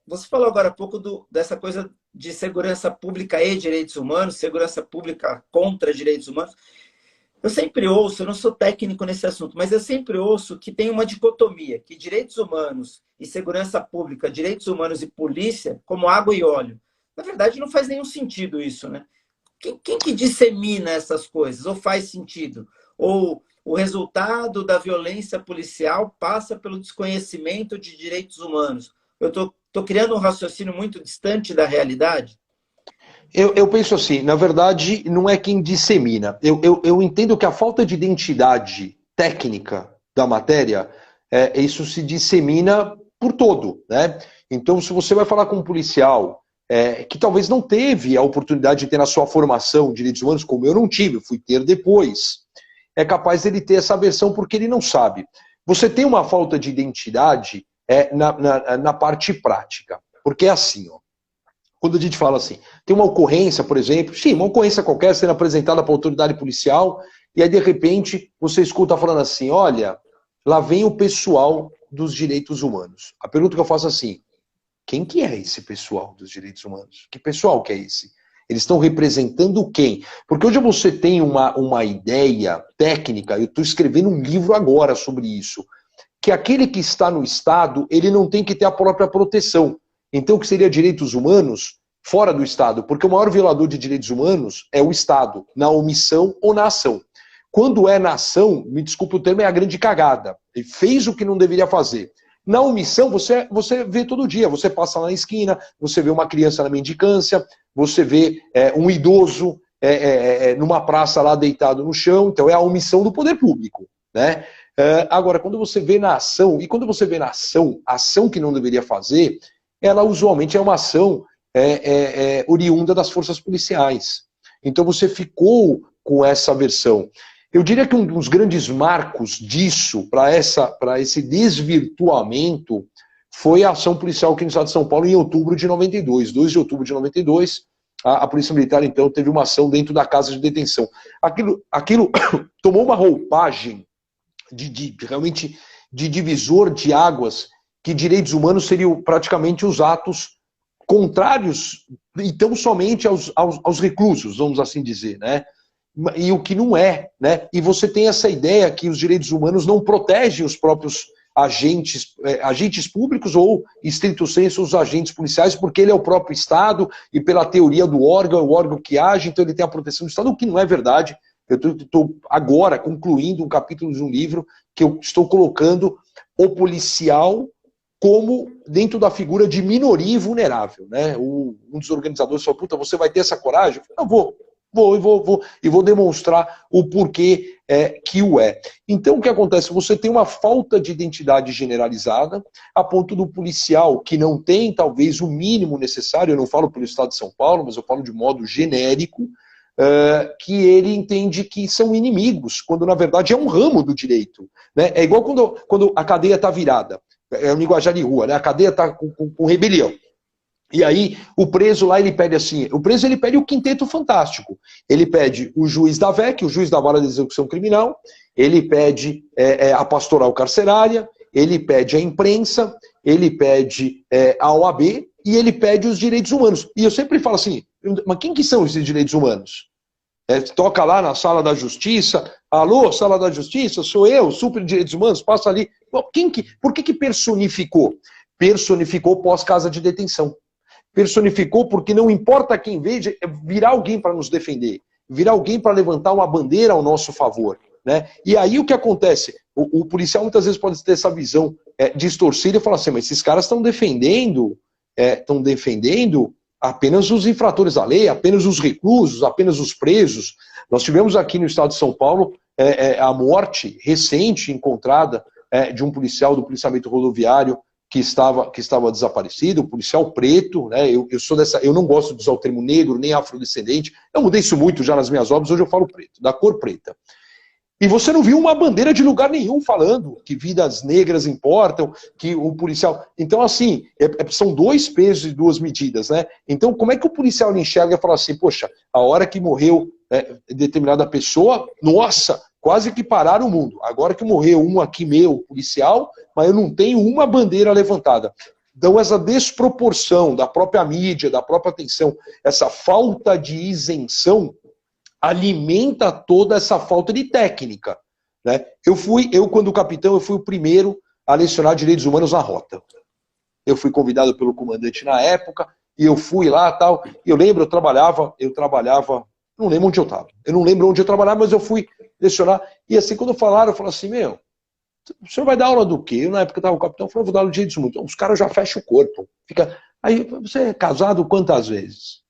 Speaker 1: Você falou agora há pouco dessa coisa de segurança pública e direitos humanos, segurança pública contra direitos humanos. Eu sempre ouço, eu não sou técnico nesse assunto, mas eu sempre ouço que tem uma dicotomia, que direitos humanos e segurança pública, direitos humanos e polícia, como água e óleo. Na verdade, não faz nenhum sentido isso, né? Quem que dissemina essas coisas? Ou faz sentido? Ou o resultado da violência policial passa pelo desconhecimento de direitos humanos? Eu estou criando um raciocínio muito distante da realidade?
Speaker 2: Eu penso assim, na verdade, não é quem dissemina. Eu entendo que a falta de identidade técnica da matéria, isso se dissemina por todo, né? Então, se você vai falar com um policial que talvez não teve a oportunidade de ter na sua formação direitos humanos, como eu não tive, fui ter depois, é capaz dele ter essa versão porque ele não sabe. Você tem uma falta de identidade na parte prática, porque é assim, ó. Quando a gente fala assim, tem uma ocorrência, por exemplo, sim, uma ocorrência qualquer sendo apresentada para a autoridade policial, e aí de repente você escuta falando assim, olha, lá vem o pessoal dos direitos humanos. A pergunta que eu faço é assim, quem que é esse pessoal dos direitos humanos? Que pessoal que é esse? Eles estão representando quem? Porque hoje você tem uma ideia técnica, eu estou escrevendo um livro agora sobre isso, que aquele que está no Estado, ele não tem que ter a própria proteção. Então, o que seria direitos humanos fora do Estado? Porque o maior violador de direitos humanos é o Estado, na omissão ou na ação. Quando é na ação, me desculpe o termo, é a grande cagada. Ele fez o que não deveria fazer. Na omissão, você vê todo dia. Você passa lá na esquina, você vê uma criança na mendicância, você vê um idoso numa praça lá deitado no chão. Então, é a omissão do poder público, né? Agora, quando você vê na ação, e quando você vê na ação, a ação que não deveria fazer, ela usualmente é uma ação oriunda das forças policiais. Então você ficou com essa versão. Eu diria que um dos grandes marcos disso, para esse desvirtuamento, foi a ação policial aqui no estado de São Paulo em outubro de 92. 2 de outubro de 92, a Polícia Militar, então, teve uma ação dentro da casa de detenção. Aquilo tomou uma roupagem realmente de divisor de águas, que direitos humanos seriam praticamente os atos contrários, então somente aos reclusos, vamos assim dizer, né? E o que não é, né? E você tem essa ideia que os direitos humanos não protegem os próprios agentes públicos ou, estrito sensu, os agentes policiais, porque ele é o próprio Estado e pela teoria do órgão, é o órgão que age, então ele tem a proteção do Estado, o que não é verdade. Eu estou agora concluindo um capítulo de um livro que eu estou colocando o policial como dentro da figura de minoria vulnerável, né? Um dos organizadores falou, puta, você vai ter essa coragem? Eu falei, vou demonstrar o porquê que o é. Então o que acontece? Você tem uma falta de identidade generalizada, a ponto do policial que não tem talvez o mínimo necessário, eu não falo pelo Estado de São Paulo, mas eu falo de modo genérico, que ele entende que são inimigos, quando na verdade é um ramo do direito, né? É igual quando a cadeia está virada. É um linguajar de rua, né? A cadeia está com rebelião. E aí, o preso lá, ele pede assim, o preso ele pede o quinteto fantástico. Ele pede o juiz da VEC, o juiz da vara de execução criminal, ele pede a pastoral carcerária, ele pede a imprensa, ele pede a OAB e ele pede os direitos humanos. E eu sempre falo assim, Mas quem que são esses direitos humanos? Toca lá na sala da justiça, alô, sala da justiça, sou eu, super direitos humanos, passa ali. Bom, por que personificou? Personificou pós-casa de detenção. Personificou porque não importa quem veja, virá alguém para nos defender, virá alguém para levantar uma bandeira ao nosso favor. Né? E aí o que acontece? O policial muitas vezes pode ter essa visão distorcida e falar assim, mas esses caras estão defendendo apenas os infratores da lei, apenas os reclusos, apenas os presos. Nós tivemos aqui no estado de São Paulo a morte recente encontrada de um policial do policiamento rodoviário que estava desaparecido, um policial preto, né? Eu não gosto de usar o termo negro, nem afrodescendente, eu mudei isso muito já nas minhas obras, hoje eu falo preto, da cor preta. E você não viu uma bandeira de lugar nenhum falando que vidas negras importam, que o policial... Então, assim, são dois pesos e duas medidas, né? Então, como é que o policial enxerga e fala assim, poxa, a hora que morreu determinada pessoa, nossa, quase que pararam o mundo. Agora que morreu um aqui meu, policial, mas eu não tenho uma bandeira levantada. Então, essa desproporção da própria mídia, da própria atenção, essa falta de isenção, alimenta toda essa falta de técnica. Né? Quando capitão, eu fui o primeiro a lecionar direitos humanos na rota. Eu fui convidado pelo comandante na época, e eu fui lá tal. E eu lembro, eu trabalhava, não lembro onde eu estava. Eu não lembro onde eu trabalhava, mas eu fui lecionar. E assim, quando falaram, eu falei assim, meu, o senhor vai dar aula do quê? Eu, na época, estava o capitão, eu falei, vou dar aula de direitos humanos. Então, os caras já fecham o corpo. Aí, você é casado quantas vezes?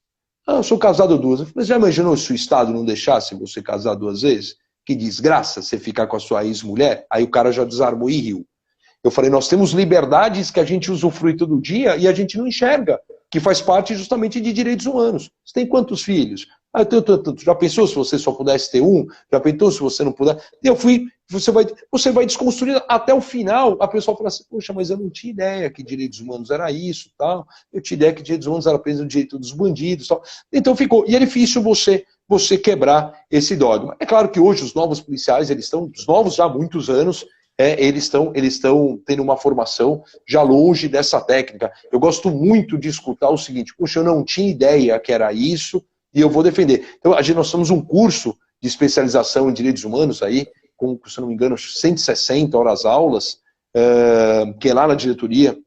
Speaker 2: Ah, eu sou casado 2 vezes. Mas já imaginou se o Estado não deixasse você casar 2 vezes? Que desgraça você ficar com a sua ex-mulher? Aí o cara já desarmou e riu. Eu falei, nós temos liberdades que a gente usufrui todo dia e a gente não enxerga, que faz parte justamente de direitos humanos. Você tem quantos filhos? Ah, eu tenho tanto. Já pensou se você só pudesse ter um? Já pensou se você não puder? Você vai desconstruir até o final. A pessoa fala assim, poxa, mas eu não tinha ideia que direitos humanos era isso, tal. Eu tinha ideia que direitos humanos era apenas o direito dos bandidos, tal. Então ficou. E é difícil você quebrar esse dogma. É claro que hoje os novos policiais, os novos já há muitos anos, eles estão tendo uma formação já longe dessa técnica. Eu gosto muito de escutar o seguinte, poxa, eu não tinha ideia que era isso, e eu vou defender. Então, nós temos um curso de especialização em direitos humanos aí, com, se não me engano, 160 horas aulas, que é lá na diretoria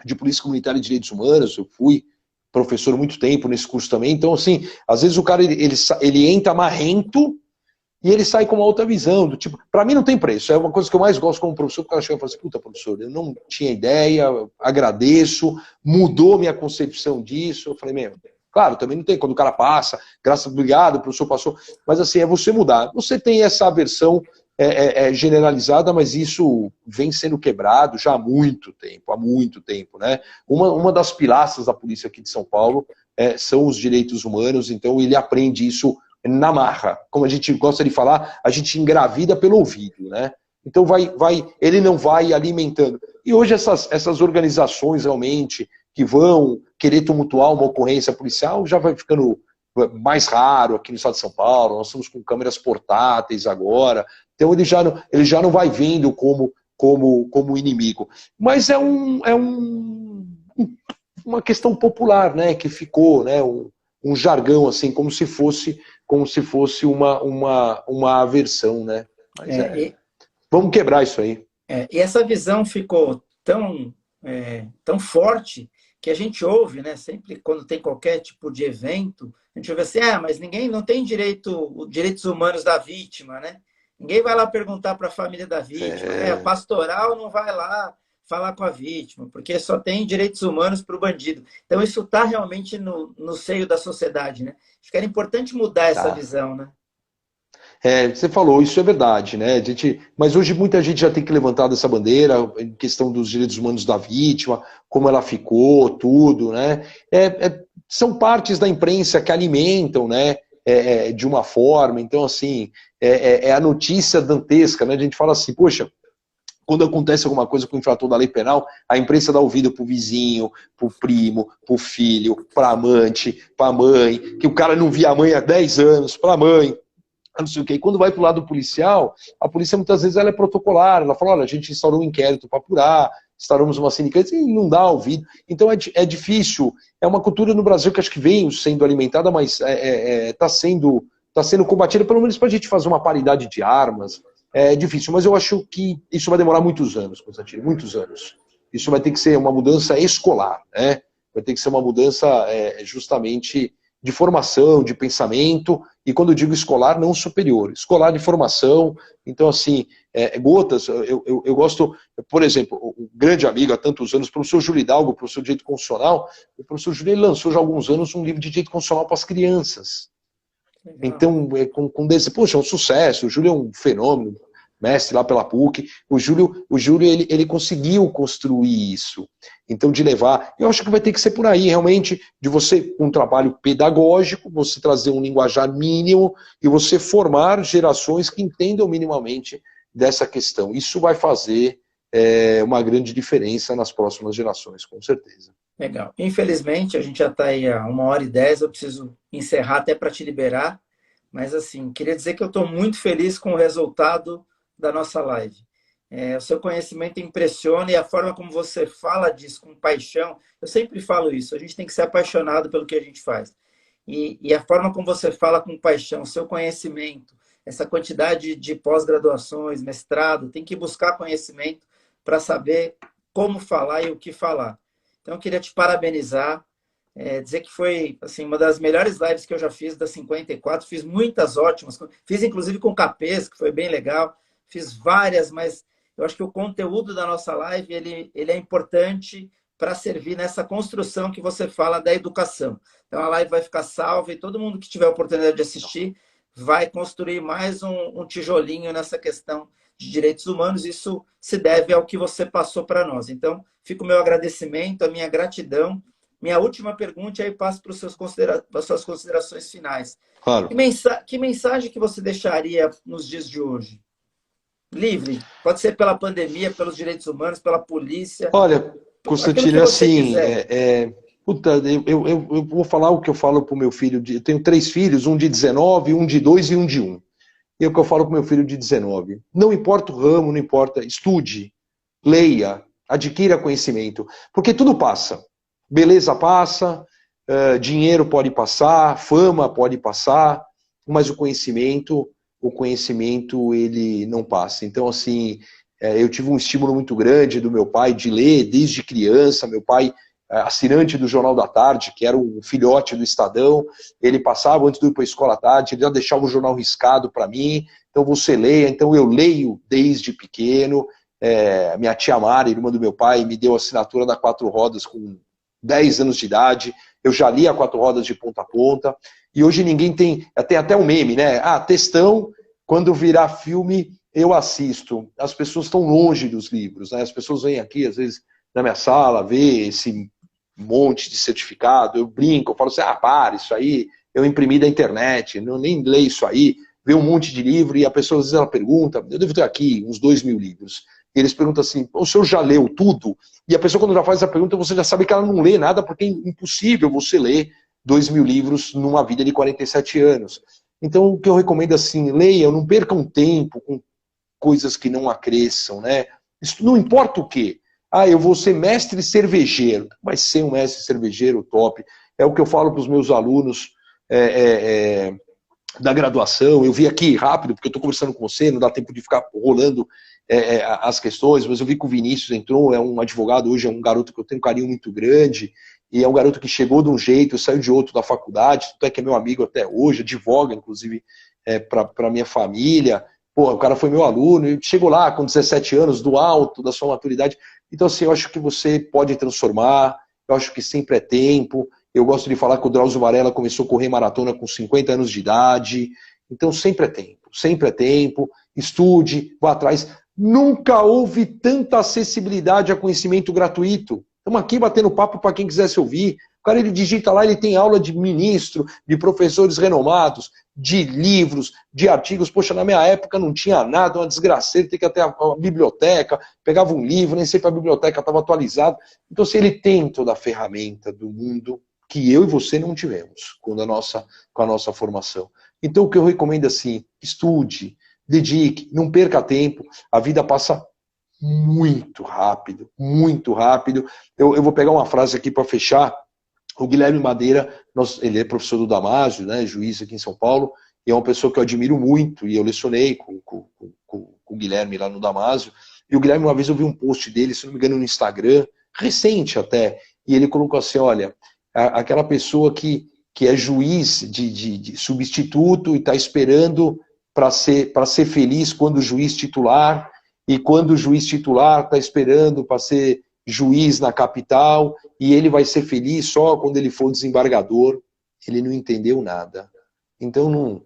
Speaker 2: de Polícia Comunitária e Direitos Humanos. Eu fui professor há muito tempo nesse curso também. Então, assim, às vezes o cara ele entra marrento e ele sai com uma outra visão, do tipo, para mim não tem preço. É uma coisa que eu mais gosto como professor, porque o cara chega e fala assim, puta, professor, eu não tinha ideia, agradeço, mudou minha concepção disso. Eu falei, meu, claro, também não tem, quando o cara passa, obrigado, o professor passou, mas assim, é você mudar. Você tem essa aversão generalizada, mas isso vem sendo quebrado já há muito tempo, né? Uma das pilastras da polícia aqui de São Paulo são os direitos humanos, então ele aprende isso na marra. Como a gente gosta de falar, a gente engravida pelo ouvido, né? Então ele não vai alimentando. E hoje essas organizações realmente que vão querer tumultuar uma ocorrência policial já vai ficando mais raro aqui no estado de São Paulo. Nós estamos com câmeras portáteis agora, então ele já não vai vendo como inimigo. Mas é uma questão popular, né, que ficou, né, um jargão assim, como se fosse uma aversão, né? Mas vamos quebrar isso aí.
Speaker 1: E essa visão ficou tão forte que a gente ouve, né? Sempre quando tem qualquer tipo de evento, a gente ouve assim, mas ninguém não tem direitos humanos da vítima, né? Ninguém vai lá perguntar para a família da vítima, a pastoral não vai lá falar com a vítima, porque só tem direitos humanos para o bandido. Então isso está realmente no seio da sociedade, né? Acho que era importante mudar essa visão, né?
Speaker 2: Você falou, isso é verdade, né? Mas hoje muita gente já tem que levantar essa bandeira, em questão dos direitos humanos da vítima, como ela ficou, tudo, né? São partes da imprensa que alimentam, né? De uma forma, então assim, é a notícia dantesca, né? A gente fala assim, poxa, quando acontece alguma coisa com o infrator da lei penal, a imprensa dá ouvido pro vizinho, pro primo, pro filho, pra amante, pra mãe, que o cara não via a mãe há 10 anos, pra mãe, não sei o quê. E quando vai pro lado policial, a polícia muitas vezes ela é protocolar, ela fala, olha, a gente instaurou um inquérito para apurar, estaremos numa Cinecantos e não dá ouvido. Então é difícil, é uma cultura no Brasil que acho que vem sendo alimentada, mas está sendo combatida, pelo menos para a gente fazer uma paridade de armas. É difícil, mas eu acho que isso vai demorar muitos anos, Constantino, muitos anos. Isso vai ter que ser uma mudança escolar, né? Vai ter que ser uma mudança justamente de formação, de pensamento, e quando eu digo escolar, não superior, escolar de formação. Então, assim, gotas, eu gosto, por exemplo, um grande amigo há tantos anos, o professor Júlio Hidalgo, professor de Direito Constitucional, o professor Júlio lançou já há alguns anos um livro de Direito Constitucional para as crianças. Legal. Então, poxa, é um sucesso, o Júlio é um fenômeno, mestre lá pela PUC, o Júlio ele conseguiu construir isso, então de levar, eu acho que vai ter que ser por aí, realmente, de você, um trabalho pedagógico, você trazer um linguajar mínimo, e você formar gerações que entendam minimamente dessa questão, isso vai fazer uma grande diferença nas próximas gerações, com certeza.
Speaker 1: Legal, infelizmente a gente já está aí a 1h10, eu preciso encerrar até para te liberar, mas assim, queria dizer que eu estou muito feliz com o resultado da nossa live. O seu conhecimento impressiona e a forma como você fala disso com paixão, eu sempre falo isso, a gente tem que ser apaixonado pelo que a gente faz. E a forma como você fala com paixão, o seu conhecimento, essa quantidade de pós-graduações, mestrado, tem que buscar conhecimento para saber como falar e o que falar. Então, eu queria te parabenizar, dizer que foi assim, uma das melhores lives que eu já fiz, da 54, fiz muitas ótimas, fiz inclusive com o Capês, que foi bem legal, fiz várias, mas eu acho que o conteúdo da nossa live ele é importante para servir nessa construção que você fala da educação. Então, a live vai ficar salva e todo mundo que tiver a oportunidade de assistir vai construir mais um tijolinho nessa questão de direitos humanos. Isso se deve ao que você passou para nós. Então, fica o meu agradecimento, a minha gratidão. Minha última pergunta, e aí passo para as suas considerações finais.
Speaker 2: Claro.
Speaker 1: Que mensagem que você deixaria nos dias de hoje? Livre. Pode ser pela pandemia, pelos direitos humanos, pela polícia.
Speaker 2: Olha, Constantino, assim, puta, eu vou falar o que eu falo para o meu filho. Eu tenho 3 filhos, um de 19, um de 2 e um de 1. E é o que eu falo para o meu filho de 19. Não importa o ramo, não importa, estude, leia, adquira conhecimento, porque tudo passa. Beleza passa, dinheiro pode passar, fama pode passar, mas o conhecimento ele não passa. Então, assim, eu tive um estímulo muito grande do meu pai de ler desde criança. Meu pai, assinante do Jornal da Tarde, que era um filhote do Estadão, ele passava antes de ir para a escola à tarde, ele já deixava o jornal riscado para mim. Então, você leia. Então, eu leio desde pequeno. Minha tia Mara, irmã do meu pai, me deu a assinatura da Quatro Rodas com 10 anos de idade. Eu já li a Quatro Rodas de ponta a ponta. E hoje ninguém tem até um meme, né? Textão, quando virar filme, eu assisto. As pessoas estão longe dos livros, né? As pessoas vêm aqui, às vezes, na minha sala, ver esse monte de certificado, eu brinco, eu falo assim, para, isso aí, eu imprimi da internet, eu nem leio isso aí, vê um monte de livro, e a pessoa, às vezes, ela pergunta, eu devo ter aqui uns 2.000 livros. E eles perguntam assim, o senhor já leu tudo? E a pessoa, quando já faz essa pergunta, você já sabe que ela não lê nada, porque é impossível você ler 2.000 livros numa vida de 47 anos. Então, o que eu recomendo assim, leiam, não percam tempo com coisas que não acresçam, né? Isso não importa o quê. Eu vou ser mestre cervejeiro. Vai ser um mestre cervejeiro top. É o que eu falo para os meus alunos da graduação. Eu vi aqui rápido, porque eu estou conversando com você, não dá tempo de ficar rolando as questões, mas eu vi que o Vinícius entrou, é um advogado hoje, é um garoto que eu tenho um carinho muito grande, e é um garoto que chegou de um jeito, saiu de outro da faculdade, tanto é que é meu amigo até hoje, advoga, inclusive, para minha família. Pô, o cara foi meu aluno, e chegou lá com 17 anos, do alto da sua maturidade. Então, assim, eu acho que você pode transformar, eu acho que sempre é tempo. Eu gosto de falar que o Drauzio Varela começou a correr maratona com 50 anos de idade. Então, sempre é tempo. Estude, vá atrás. Nunca houve tanta acessibilidade a conhecimento gratuito. Estamos aqui batendo papo para quem quisesse ouvir. O cara, ele digita lá, ele tem aula de ministro, de professores renomados, de livros, de artigos. Poxa, na minha época não tinha nada, uma desgraceira, tem que ir até a biblioteca, pegava um livro, nem sempre a biblioteca estava atualizada. Então, se ele tem toda a ferramenta do mundo que eu e você não tivemos com a nossa formação. Então, o que eu recomendo é assim, estude, dedique, não perca tempo, a vida passa muito rápido, muito rápido. Eu vou pegar uma frase aqui para fechar. O Guilherme Madeira, ele é professor do Damásio, né, juiz aqui em São Paulo, e é uma pessoa que eu admiro muito, e eu lecionei com o Guilherme lá no Damásio. E o Guilherme, uma vez eu vi um post dele, se não me engano, no Instagram, recente até, e ele colocou assim, olha, aquela pessoa que é juiz de substituto e está esperando para ser feliz quando o juiz titular, e quando o juiz titular está esperando para ser juiz na capital, e ele vai ser feliz só quando ele for desembargador. Ele não entendeu nada. Então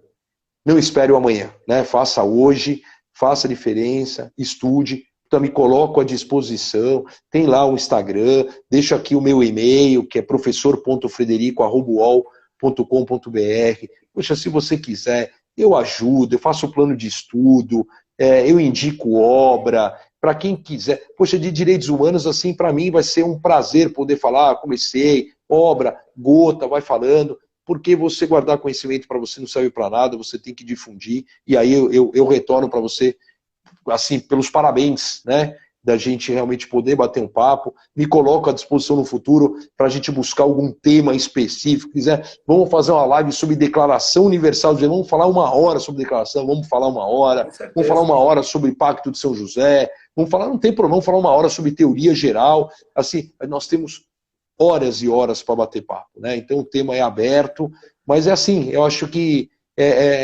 Speaker 2: não espere o amanhã, né? Faça hoje, faça a diferença, estude. Então me coloco à disposição, tem lá o Instagram, deixo aqui o meu e-mail, que é professor.frederico@uol.com.br. Poxa, se você quiser, eu ajudo, eu faço plano de estudo, eu indico obra, para quem quiser. Poxa, de direitos humanos, assim, para mim vai ser um prazer poder falar, comecei, obra, gota, vai falando, porque você guardar conhecimento para você não serve para nada, você tem que difundir, e aí eu retorno para você, assim, pelos parabéns, né, da gente realmente poder bater um papo, me coloco à disposição no futuro para a gente buscar algum tema específico, quiser, vamos fazer uma live sobre Declaração Universal, vamos falar 1 hora sobre declaração, vamos falar 1 hora, vamos falar 1 hora sobre Pacto de São José, vamos falar, não tem problema, vamos falar 1 hora sobre teoria geral, assim, nós temos horas e horas para bater papo, né? Então o tema é aberto, mas é assim, eu acho que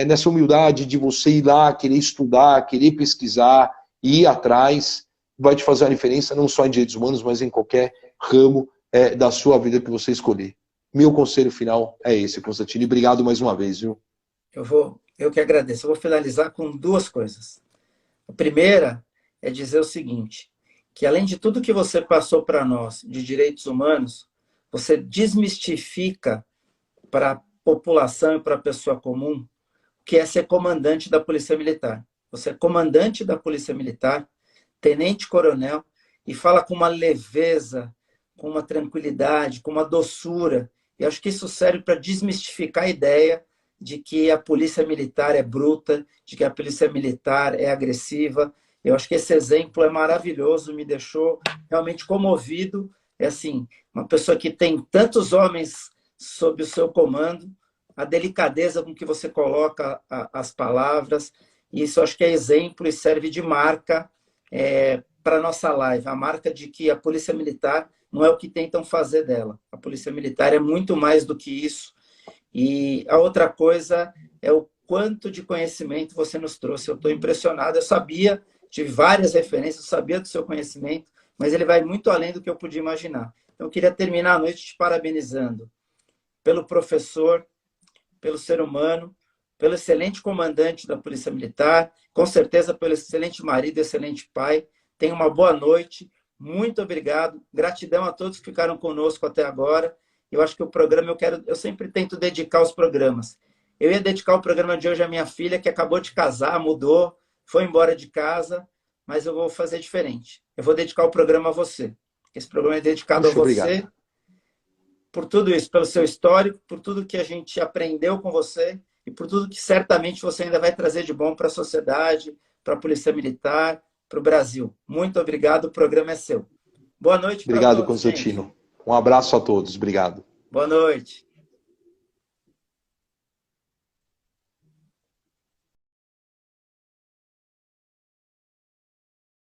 Speaker 2: nessa humildade de você ir lá, querer estudar, querer pesquisar, ir atrás, vai te fazer a diferença não só em direitos humanos, mas em qualquer ramo da sua vida que você escolher. Meu conselho final é esse, Constantino, e obrigado mais uma vez, viu?
Speaker 1: Eu que agradeço. Eu vou finalizar com 2 coisas. A primeira é dizer o seguinte, que além de tudo que você passou para nós de direitos humanos, você desmistifica para a população e para a pessoa comum o que é ser comandante da Polícia Militar. Você é comandante da Polícia Militar, tenente-coronel, e fala com uma leveza, com uma tranquilidade, com uma doçura. E acho que isso serve para desmistificar a ideia de que a polícia militar é bruta, de que a polícia militar é agressiva. Eu acho que esse exemplo é maravilhoso, me deixou realmente comovido. É assim, uma pessoa que tem tantos homens sob o seu comando, a delicadeza com que você coloca as palavras, isso acho que é exemplo e serve de marca para a nossa live, a marca de que a Polícia Militar não é o que tentam fazer dela. A Polícia Militar é muito mais do que isso. E a outra coisa é o quanto de conhecimento você nos trouxe. Eu estou impressionado. Eu sabia, tive várias referências, eu sabia do seu conhecimento, mas ele vai muito além do que eu podia imaginar. Então, eu queria terminar a noite te parabenizando pelo professor, pelo ser humano, pelo excelente comandante da Polícia Militar, com certeza pelo excelente marido, excelente pai. Tenha uma boa noite. Muito obrigado. Gratidão a todos que ficaram conosco até agora. Eu acho que o programa, eu sempre tento dedicar os programas. Eu ia dedicar o programa de hoje à minha filha, que acabou de casar, mudou, foi embora de casa, mas eu vou fazer diferente. Eu vou dedicar o programa a você. Esse programa é dedicado a você.
Speaker 2: Obrigado.
Speaker 1: Por tudo isso, pelo seu histórico, por tudo que a gente aprendeu com você e por tudo que certamente você ainda vai trazer de bom para a sociedade, para a Polícia Militar, para o Brasil. Muito obrigado, o programa é seu. Boa noite para todos.
Speaker 2: Obrigado, Constantino. Gente. Um abraço a todos. Obrigado.
Speaker 1: Boa noite.